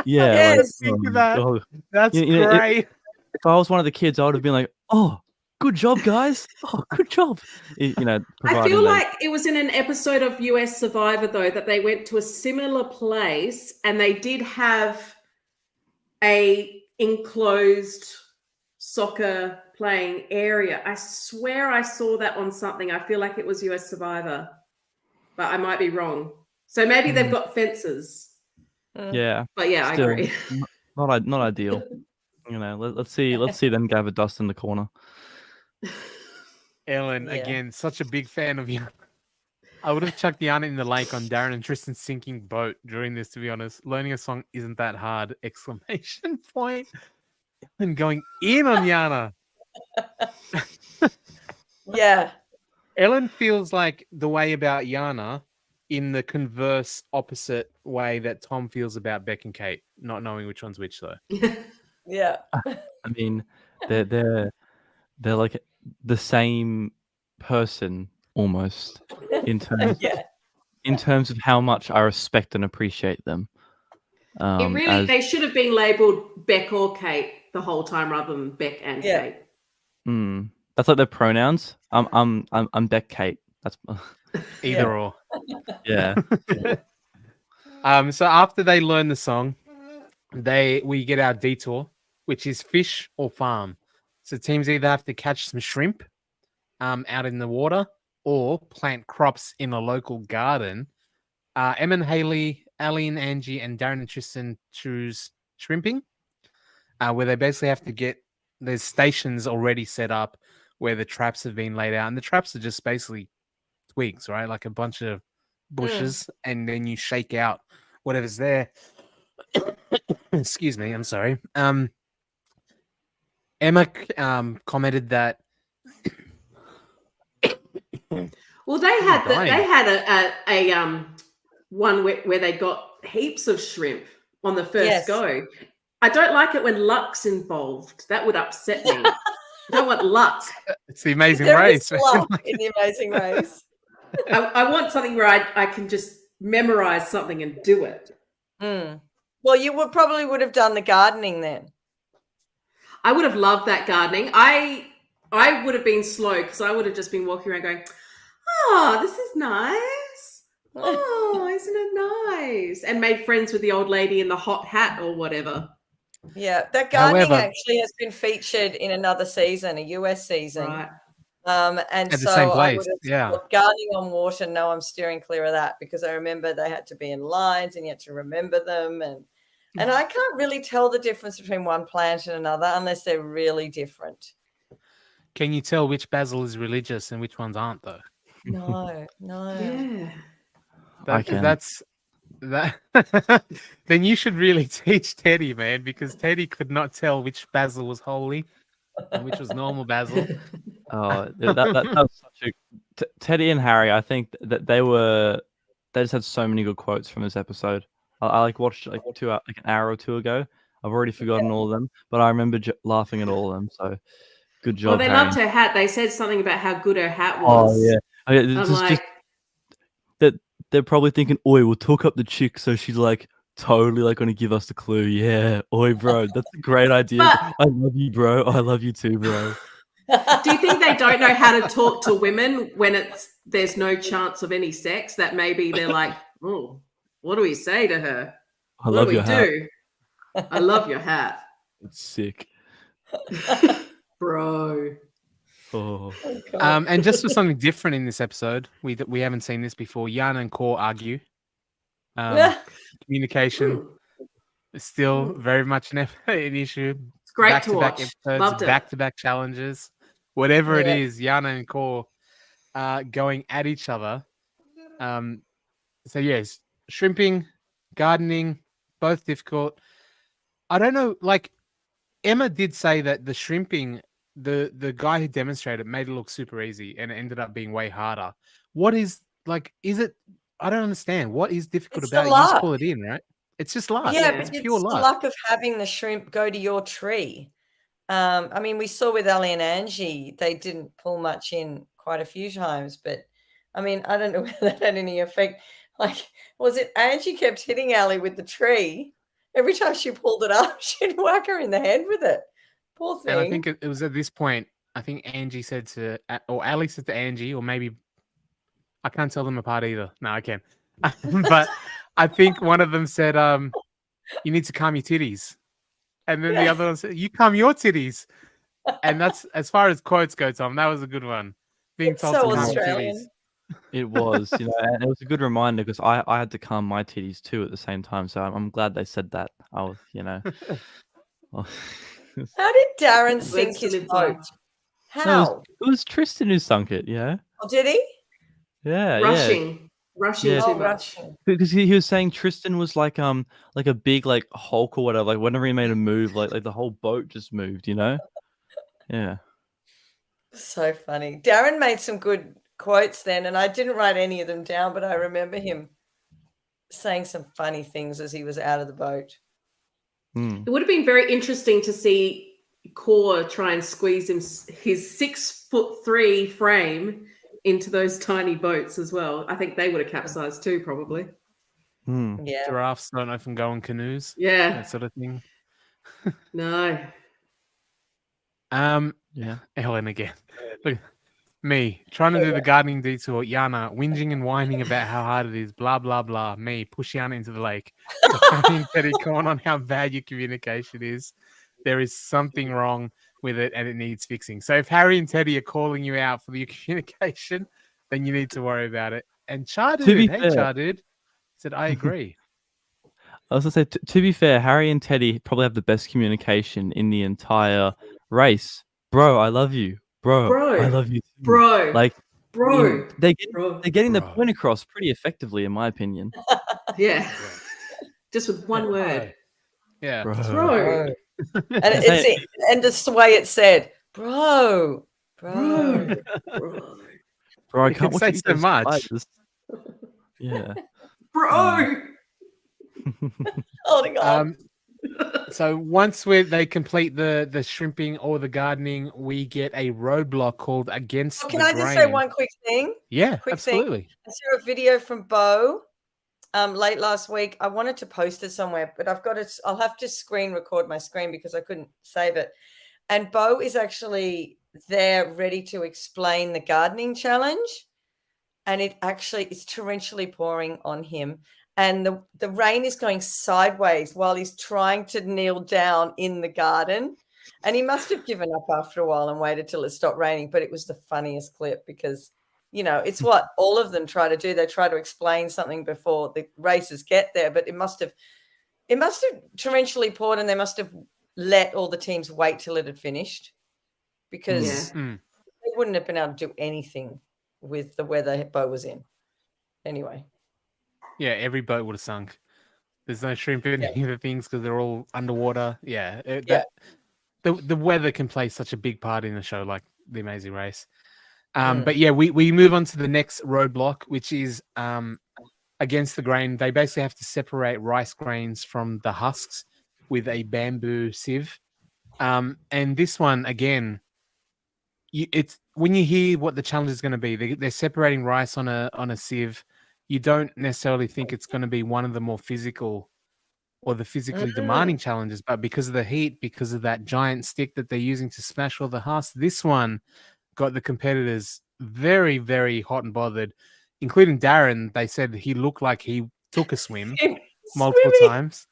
yeah. Yes. Think of that. God. That's You know, great. If I was one of the kids, I would have been like, "Oh, good job, guys! Oh, good job!" I Providing feel those. like it was in an episode of US Survivor, though, that they went to a similar place and they did have a enclosed soccer playing area. I swear I saw that on something. I feel like it was US Survivor, but I might be wrong. So maybe they've got fences. Yeah, But yeah, still, I agree. not ideal. Let's see them gather dust in the corner. Ellen, Yeah. again, such a big fan of you. I would have chucked Yana in the lake on Darren and Tristan's sinking boat during this, to be honest. Learning a song isn't that hard! Exclamation point. Ellen going in on Yana. Yeah. Ellen feels like the way about Yana in the converse opposite way that Tom feels about Beck and Kate, not knowing which one's which, though. Yeah. I mean, they're like the same person almost in terms Yeah. in terms of how much I respect and appreciate them. They should have been labeled Beck or Kate the whole time rather than Beck and Yeah. Kate. That's like their pronouns. I'm Beck Kate. That's Either or. yeah. So after they learn the song, we get our detour, which is fish or farm. So teams either have to catch some shrimp out in the water or plant crops in a local garden. Em and Haley, Ali and Angie, and Darren and Tristan choose shrimping, where they basically have to get, there's stations already set up where the traps have been laid out. And the traps are just basically twigs, right? Like a bunch of bushes, and then you shake out whatever's there. Excuse me, I'm sorry. Emma commented that. Well, they had a one where they got heaps of shrimp on the first go. I don't like it when luck's involved. That would upset me. I don't want luck. It's the Amazing There Race. is luck in the Amazing Race. I want something where I can just memorize something and do it. Well, you would have done the gardening then. I would have loved that gardening. I would have been slow because I would have just been walking around going, "Oh, this is nice. Oh, isn't it nice?" And made friends with the old lady in the hot hat or whatever. Yeah, that gardening actually has been featured in another season, a US season. Right. And At the so same I place, would have yeah. thought gardening on water. No, I'm steering clear of that because I remember they had to be in lines and you had to remember them. And I can't really tell the difference between one plant and another unless they're really different. Can you tell which basil is religious and which ones aren't, though? No. Yeah. I can. That's that. Then you should really teach Teddy, man, because Teddy could not tell which basil was holy and which was normal basil. Oh, that was such a Teddy and Harry. I think that they just had so many good quotes from this episode. I watched like an hour or two ago. I've already forgotten all of them, but I remember laughing at all of them. So good job. Well, they Harry. loved her hat. They said something about how good her hat was. Oh yeah. I'm like, that they're probably thinking, "Oi, we'll talk up the chick, so she's like totally like going to give us the clue." Yeah, oi, bro, that's a great idea. I love you, bro. I love you too, bro. do you think they don't know how to talk to women when it's there's no chance of any sex, that maybe they're like, oh, what do we say to her? I What love do we your hat. do? I love your hat. It's sick. Bro. Oh. Oh, God. And just for something different in this episode, we haven't seen this before. Yana and Core argue. Communication is still very much an issue. It's great to Back-to-back watch. episodes, Loved it. back-to-back challenges, whatever it Yeah. is. Yana and Core going at each other. So yes, shrimping, gardening, both difficult. I don't know. Like Emma did say that the shrimping, the guy who demonstrated made it look super easy, and it ended up being way harder. What is like? Is it? I don't understand. What is difficult It's the about it? You just luck. pull it in, right? It's just luck. Yeah, Yeah. It's but pure it's the luck. luck of having the shrimp go to your tree. I mean, we saw with Ali and Angie, they didn't pull much in quite a few times, but I mean, I don't know whether that had any effect. Like, was it Angie kept hitting Ali with the tree? Every time she pulled it up, she'd whack her in the head with it. Poor thing. And I think it was at this point. I think Angie said to, or Ali said to Angie, or maybe I can't tell them apart either. No, I can. But I think one of them said, "You need to calm your titties," and then the Yeah. other one said, "You calm your titties." And that's as far as quotes go, Tom. That was a good one. Being It's told so to calm your Australian. titties. It was, and it was a good reminder because I had to calm my titties too at the same time. So I'm glad they said that. I was, oh, How did Darren Words sink to his live by. boat? No, How? it was Tristan who sunk it. Yeah, Oh, did he? yeah, Rushing. Rushing Yeah. too Oh, much. rushing. Because he was saying Tristan was like a big like Hulk or whatever. Like whenever he made a move, like the whole boat just moved. Yeah. So funny. Darren made some good quotes then, and I didn't write any of them down, but I remember him saying some funny things as he was out of the boat. It would have been very interesting to see Core try and squeeze his 6'3" frame into those tiny boats as well. I think they would have capsized too, probably. Yeah. Giraffes don't often go in canoes. Yeah. That sort of thing. No. Yeah. Ellen again. Look, me trying to do the gardening detour. Yana whinging and whining about how hard it is. Blah blah blah. Me push Yana into the lake. Harry and Teddy comment on how bad your communication is. There is something wrong with it, and it needs fixing. So if Harry and Teddy are calling you out for your communication, then you need to worry about it. And Chardude, hey fair- Chardude, said I agree. I was gonna say, to be fair, Harry and Teddy probably have the best communication in the entire race. Bro, I love you. Bro, Bro. I love you too. Bro. Like Bro. they're Bro. getting the Bro. point across pretty effectively, in my opinion. Yeah. Just with one word. Yeah. Bro. Bro. And and just the way it said, bro. Bro. Bro, I You can't can watch say you so eat those much. spiders. Yeah. Bro. Holding on. So once they complete the shrimping or the gardening, we get a roadblock called against Oh, can the I just say grain. one quick thing? Yeah, quick thing? absolutely. I saw a video from Bo late last week. I wanted to post it somewhere, but I'll have to screen record my screen because I couldn't save it. And Bo is actually there ready to explain the gardening challenge. And it actually is torrentially pouring on him. And the rain is going sideways while he's trying to kneel down in the garden. And he must have given up after a while and waited till it stopped raining. But it was the funniest clip because, it's what all of them try to do. They try to explain something before the races get there. But it must have torrentially poured, and they must have let all the teams wait till it had finished because they wouldn't have been able to do anything with the weather Bo was in. Anyway. Yeah, every boat would have sunk. There's no shrimp in any of the things because they're all underwater. Yeah, the weather can play such a big part in a show like The Amazing Race. But yeah, we move on to the next roadblock, which is against the grain. They basically have to separate rice grains from the husks with a bamboo sieve. And this one again, it's when you hear what the challenge is going to be, they're separating rice on a sieve. You don't necessarily think it's going to be one of the more physical or the physically demanding challenges, but because of the heat, because of that giant stick that they're using to smash all the husks, this one got the competitors very, very hot and bothered, including Darren. They said he looked like he took a swim multiple Swimming. times.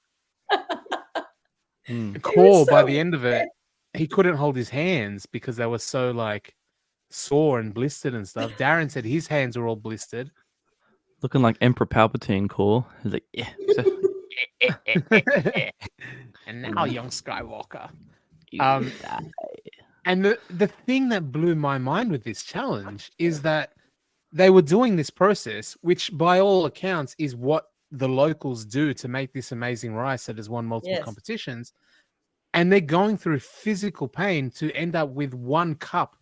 Mm. Core, by so the end of it, he couldn't hold his hands because they were so like sore and blistered and stuff. Darren said his hands were all blistered. Looking like Emperor Palpatine, Core. He's like, yeah. And now, young Skywalker. And the thing that blew my mind with this challenge is that they were doing this process, which by all accounts is what the locals do to make this amazing rice that has won multiple Yes. competitions. And they're going through physical pain to end up with 1 cup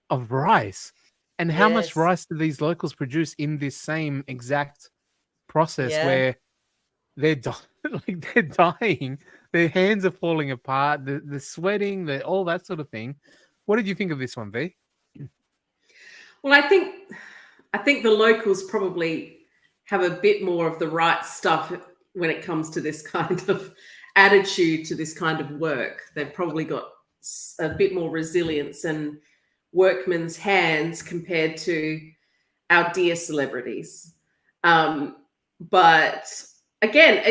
of rice. And how much Yes. rice do these locals produce in this same exact process Yeah. where they're they're dying, their hands are falling apart, the sweating, all that sort of thing. What did you think of this one, V? Well, I think the locals probably have a bit more of the right stuff when it comes to this kind of attitude to this kind of work. They've probably got a bit more resilience and workman's hands compared to our dear celebrities. But again,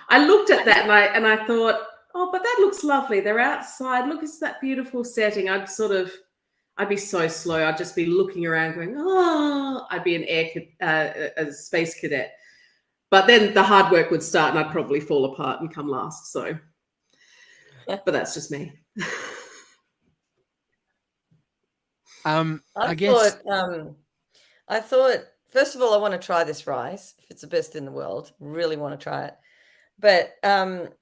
I looked at that and I thought, oh, but that looks lovely. They're outside. Look, it's that beautiful setting. I'd be so slow. I'd just be looking around going, oh, I'd be a space cadet. But then the hard work would start and I'd probably fall apart and come last. So, but that's just me. I guess I thought, first of all, I want to try this rice. If it's the best in the world, really want to try it. But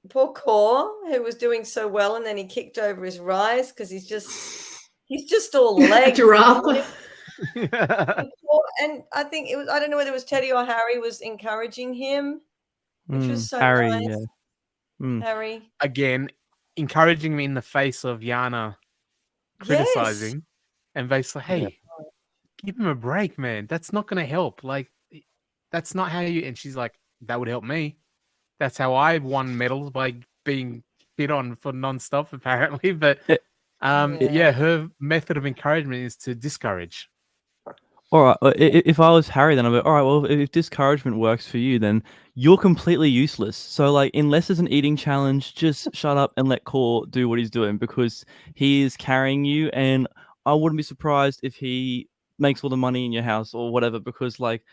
poor Core, who was doing so well, and then he kicked over his rice because he's just all legs. Giraffe. And I think I don't know whether it was Teddy or Harry was encouraging him, which was so Harry, nice. yeah. Mm. Harry. Again, encouraging me in the face of Yana criticizing, and basically, hey, give him a break, man. That's not going to help. Like, that's not how you. And she's like, that would help me. That's how I won medals, by being hit on for nonstop, apparently. But her method of encouragement is to discourage. All right. If I was Harry, then I'd be all right. Well, if discouragement works for you, then you're completely useless. So, like, unless there's an eating challenge, just shut up and let Core do what he's doing, because he is carrying you. And I wouldn't be surprised if he makes all the money in your house or whatever, because like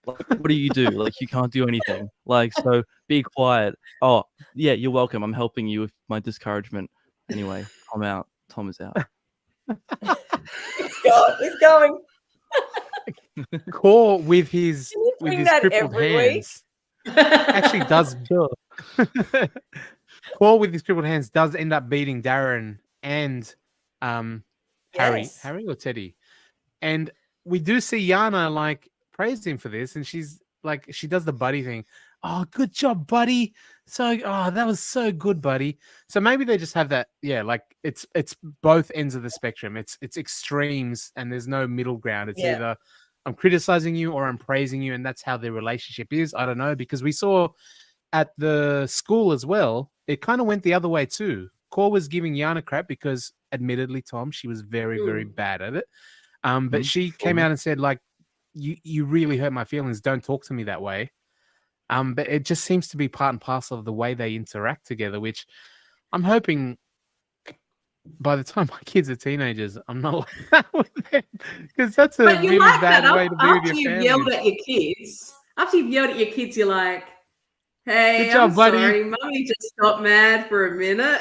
what do you do? Like, you can't do anything. Like, so be quiet. Oh, yeah, you're welcome. I'm helping you with my discouragement. Anyway, I'm out. Tom is out. He's going. Core with his crippled every hands actually does. Core with his crippled hands does end up beating Darren and Harry or Teddy, and we do see Yana like praise him for this, and she's like, she does the buddy thing. Oh, good job, buddy. So, that was so good, buddy. So maybe they just have that, like it's both ends of the spectrum. It's extremes, and there's no middle ground. It's either I'm criticizing you or I'm praising you, and that's how their relationship is. I don't know, because we saw at the school as well, it kind of went the other way too. Core was giving Yana crap because, admittedly, Tom, she was very, very bad at it. But she came out and said, like, you really hurt my feelings. Don't talk to me that way. But it just seems to be part and parcel of the way they interact together, which I'm hoping by the time my kids are teenagers, I'm not like that with them, because that's a really bad way to be with your family. After you've yelled at your kids, you're like, hey, good job, I'm buddy. sorry, Mummy just got mad for a minute.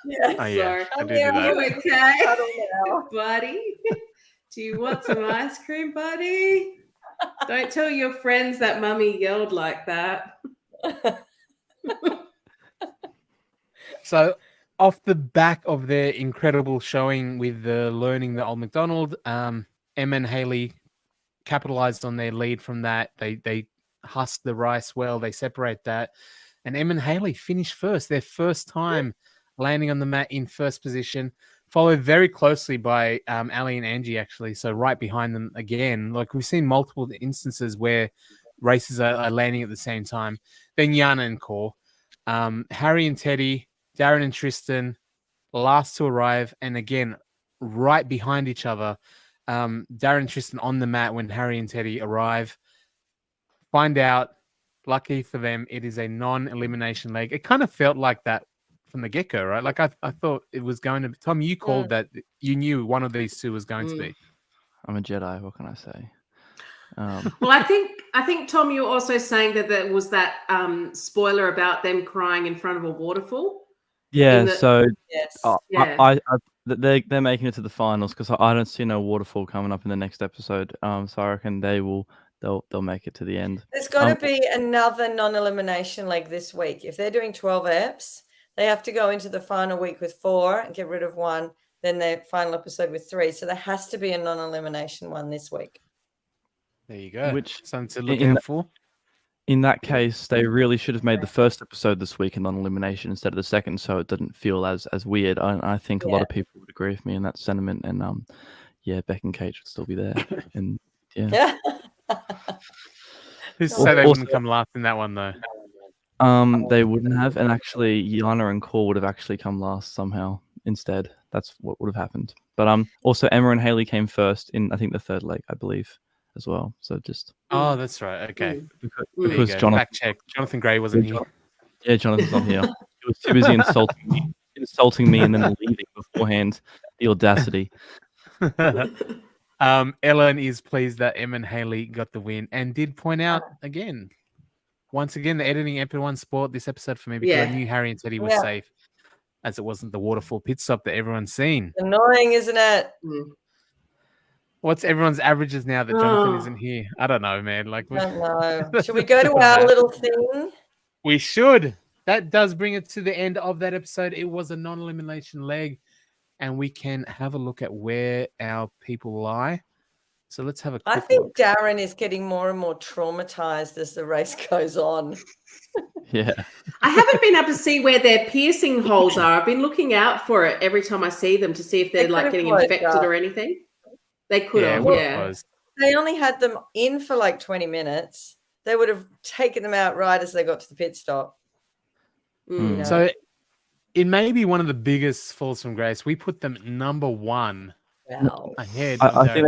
Yeah. Oh, yeah. Sorry. I do that. You okay, buddy? Do you want some ice cream, buddy? Don't tell your friends that Mummy yelled like that. So, off the back of their incredible showing with the learning the Old MacDonald, Emma and Haley capitalized on their lead from that. They husk the rice well. They separate that. And Emma and Haley finished first, their first time landing on the mat in first position, followed very closely by Ali and Angie, actually. So right behind them again. Like, we've seen multiple instances where races are landing at the same time. Then Yana and Core. Harry and Teddy, Darren and Tristan, last to arrive. And again, right behind each other. Darren and Tristan on the mat when Harry and Teddy arrive. Find out, lucky for them, it is a non-elimination leg. It kind of felt like that from the get-go, right? Like I thought it was going to be. Tom, you called that. You knew one of these two was going to be. I'm a Jedi. What can I say? Well, I think Tom, you were also saying that there was that spoiler about them crying in front of a waterfall. Yeah. So Yes. they're making it to the finals because I don't see no waterfall coming up in the next episode. So I reckon they'll make it to the end. There's got to be another non-elimination leg this week. If they're doing 12 eps, they have to go into the final week with 4 and get rid of 1. Then their final episode with 3. So there has to be a non-elimination one this week. There you go. Which something to look out for. In that case, they really should have made the first episode this week a non-elimination instead of the second, so it didn't feel as weird. I think a lot of people would agree with me in that sentiment, and Beck and Kate should still be there. And yeah. Who said they wouldn't come last in that one though? They wouldn't have, and actually, Yana and Core would have actually come last somehow instead. That's what would have happened. But also Emma and Haley came first in I think the third leg, I believe, as well. So just that's right. Okay, because Jonathan, fact check. Jonathan Gray wasn't here. Yeah, Jonathan's not here. He was too busy insulting me, and then leaving beforehand. The audacity. Ellen is pleased that Emma and Haley got the win, and did point out once again, the editing episode spoiled this episode for me because I knew Harry and Teddy were safe, as it wasn't the waterfall pit stop that everyone's seen. Annoying, isn't it? What's everyone's averages now that Jonathan isn't here? I don't know, man. Like, I don't know. Should we go to our little thing? We should. That does bring it to the end of that episode. It was a non-elimination leg, and we can have a look at where our people lie. So let's have a quick look. Darren is getting more and more traumatized as the race goes on. Yeah. I haven't been able to see where their piercing holes are. I've been looking out for it every time I see them to see if they're like getting infected or anything. They could have, They only had them in for like 20 minutes. They would have taken them out right as they got to the pit stop. So it may be one of the biggest falls from grace. We put them number 1 ahead. I think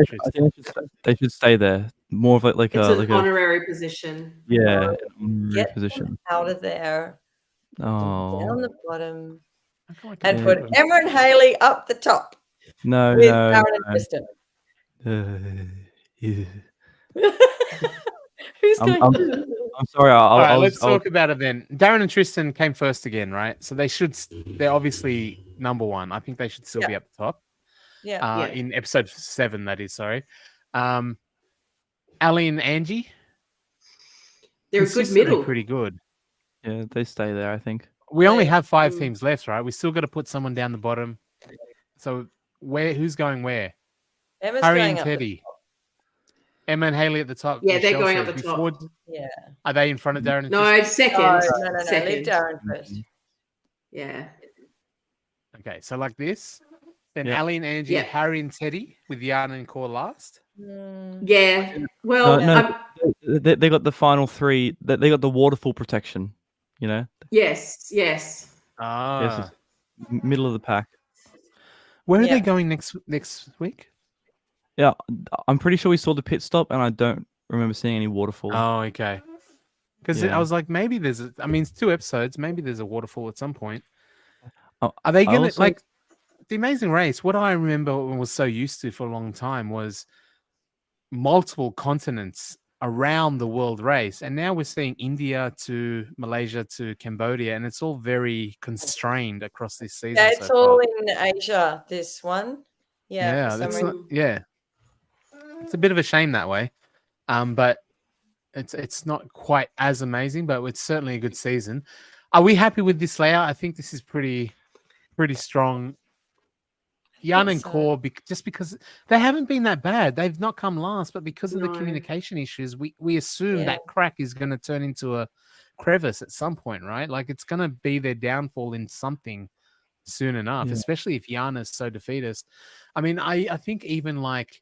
they should stay there. More of like an honorary position. Yeah, get position. Out of there. Oh, down the bottom, and put Emma and Haley up the top. No, with Darren and Kristen. Who's going? I'm sorry. All right, let's talk about it then. Darren and Tristan came first again, right? So they're obviously number 1. I think they should still be up the top. Yeah. In episode 7, that is. Sorry. Ali and Angie. They're a good middle. Pretty good. Yeah, they stay there. I think we only have 5 teams left, right? We still got to put someone down the bottom. So who's going where? Emma's Harry going and Teddy. Emma and Haley at the top. Yeah, they're going up the top. Yeah. Are they in front of Darren? No, second. No. Second. Leave Darren first. Yeah. Okay, so like this. Then Ali and Angie, Harry and Teddy with Yana and Core last. Yeah. Well, they got the final 3. They got the waterfall protection. You know. Yes. Yes, middle of the pack. Where are they going next week? Yeah, I'm pretty sure we saw the pit stop, and I don't remember seeing any waterfall. Oh, okay. Because I was like, maybe there's. It's 2 episodes. Maybe there's a waterfall at some point. Are they gonna like the Amazing Race? What I remember and was so used to for a long time was multiple continents around the world race, and now we're seeing India to Malaysia to Cambodia, and it's all very constrained across this season. Yeah, it's all in Asia. This one. Yeah, it's a bit of a shame that way, but it's not quite as amazing, but it's certainly a good season. Are we happy with this layout? I think this is pretty strong. Jan and Core, just because they haven't been that bad, they've not come last, but because of the communication issues, we assume that crack is going to turn into a crevice at some point, right? Like it's going to be their downfall in something soon enough, especially if Yana's so defeatist. I think even like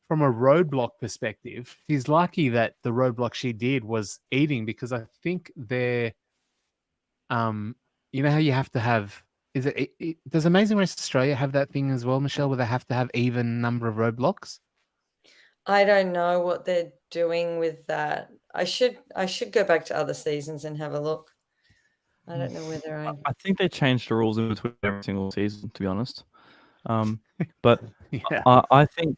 from a roadblock perspective, she's lucky that the roadblock she did was eating, because I think they're, you know how you have to have Is does Amazing Race Australia have that thing as well, Michelle, where they have to have even number of roadblocks? I don't know what they're doing with that. I should go back to other seasons and have a look. I don't know whether I think they changed the rules in between every single season, to be honest. But Yeah. I think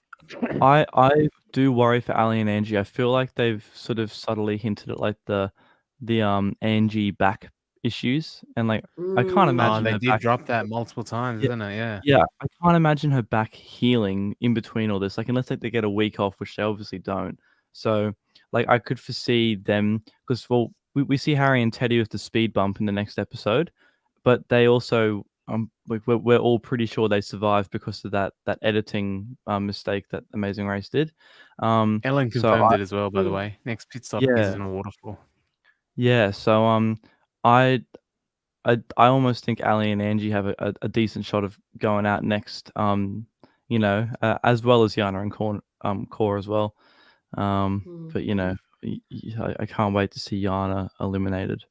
I do worry for Ali and Angie. I feel like they've sort of subtly hinted at like the Angie back issues, and like I can't Oh, imagine they her did back. drop that multiple times, Yeah, didn't it? Yeah. yeah, I can't imagine her back healing in between all this. Like unless like, they get a week off, which they obviously don't. So like I could foresee them because we see Harry and Teddy with the speed bump in the next episode, but they also like we're all pretty sure they survived because of that editing mistake that Amazing Race did. Ellen So confirmed it as well, by the Mm. way. Next pit stop is yeah, in a waterfall. yeah. So I I almost think Ali and Angie have a decent shot of going out next. As well as Yana and Core as well. But I can't wait to see Yana eliminated.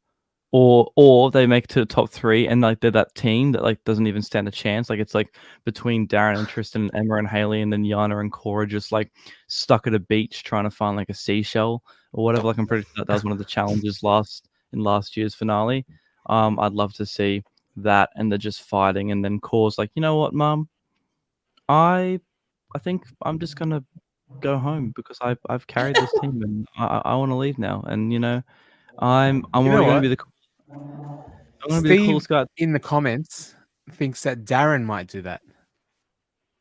Or they make it to the top 3 and like they're that team that like doesn't even stand a chance. Like it's like between Darren and Tristan and Emma and Haley, and then Yana and Cora just like stuck at a beach trying to find like a seashell or whatever. Like I'm pretty sure that was one of the challenges last year's finale. I'd love to see that, and they're just fighting, and then Core's like, you know what, Mum, I think I'm just gonna go home because I've carried this team and I want to leave now, and I'm You know already going what? to be the coolest Steve guy. in the comments thinks that Darren might do that.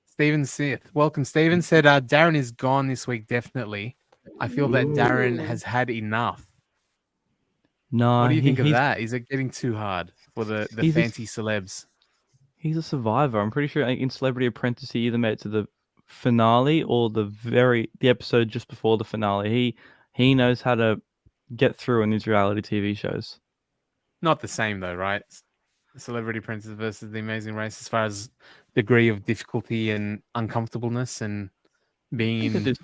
Stephen Smith. Welcome, Stephen. Said Darren is gone this week, definitely. I feel that Darren Ooh. has had enough. No, What do you think of he's that? Is it getting too hard for the he's a, fancy celebs? he's a survivor. I'm pretty sure in Celebrity Apprentice he either made it to the finale or the episode just before the finale. He knows how to get through on these reality TV shows. Not the same though, right? Celebrity Apprentice versus The Amazing Race, as far as degree of difficulty and uncomfortableness and being I think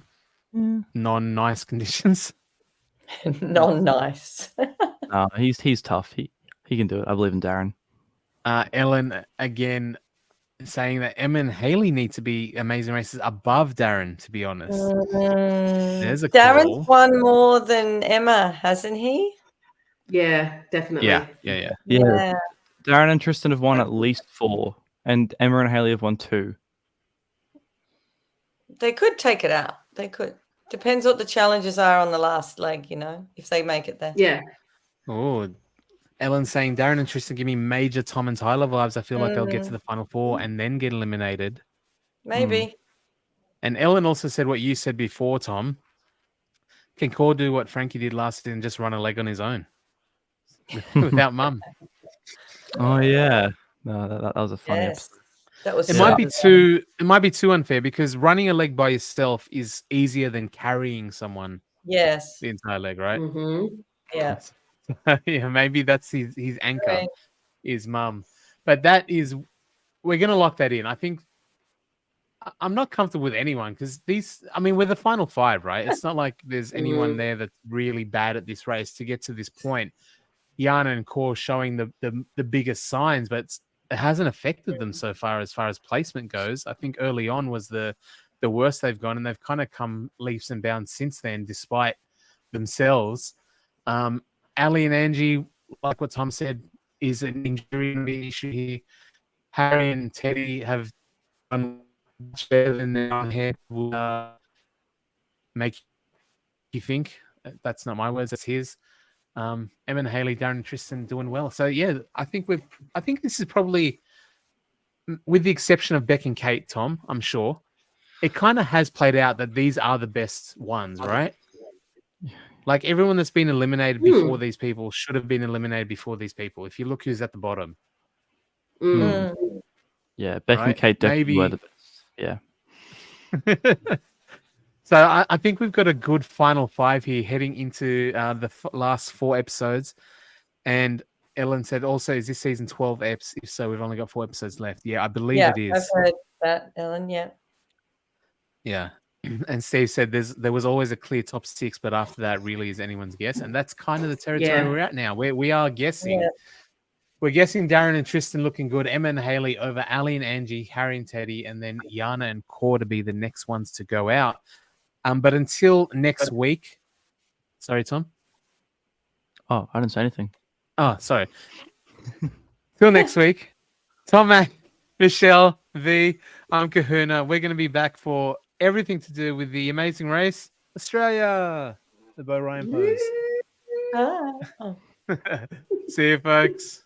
in yeah. non-nice conditions. non-nice. No, he's tough. He can do it. I believe in Darren. Ellen again saying that Emma and Haley need to be Amazing Races above Darren, to be honest. There's a Darren's call. won more than Emma, hasn't he? Yeah, definitely. Yeah. Darren and Tristan have won at least 4, and Emma and Haley have won 2. They could take it out. They could. Depends what the challenges are on the last leg, if they make it there. Yeah. Oh, Ellen saying Darren and Tristan give me major Tom and Tyler vibes. I feel like they'll get to the final 4 and then get eliminated. Maybe. And Ellen also said what you said before, Tom. Can Core do what Frankie did last year and just run a leg on his own without Mum? Oh yeah, no, that was a funny episode. That was. It might be too unfair because running a leg by yourself is easier than carrying someone. Yes. The entire leg, right? Mm-hmm. Yeah. Yeah, maybe that's his anchor, Right. is Mum. But we're gonna lock that in. I think I'm not comfortable with anyone because we're the final 5, right? It's not like there's anyone there that's really bad at this race to get to this point. Yana and Core showing the biggest signs, but it hasn't affected them so far as placement goes. I think early on was the worst they've gone, and they've kind of come leaps and bounds since then, despite themselves. Ali and Angie, like what Tom said, is an injury issue here. Harry and Teddy have done much better than their own head will make you think. That's not my words, that's his. Emma and Haley, Darren and Tristan doing well. So yeah, I think this is probably, with the exception of Beck and Kate, Tom, I'm sure, it kind of has played out that these are the best ones, right? Like everyone that's been eliminated before these people should have been eliminated before these people. If you look who's at the bottom. Yeah, Beck and Kate definitely were the best. Yeah. So I think we've got a good final 5 here heading into the last 4 episodes. And Ellen said also, is this season 12 eps? If so, we've only got 4 episodes left. Yeah, I believe it is. I've heard that, Ellen. Yeah. Yeah. And Steve said there was always a clear top 6, but after that really is anyone's guess. And that's kind of the territory we're at now. We are guessing. We're guessing Darren and Tristan looking good. Emma and Haley over Ali and Angie, Harry and Teddy, and then Yana and Core to be the next ones to go out. But until next week, sorry, Tom. Oh, I didn't say anything. Oh, sorry. Till next week, Tomac, Michelle, V, I'm Kahuna. We're going to be back for everything to do with the Amazing Race Australia. The Bo Ryan pose. Ah. See you, folks.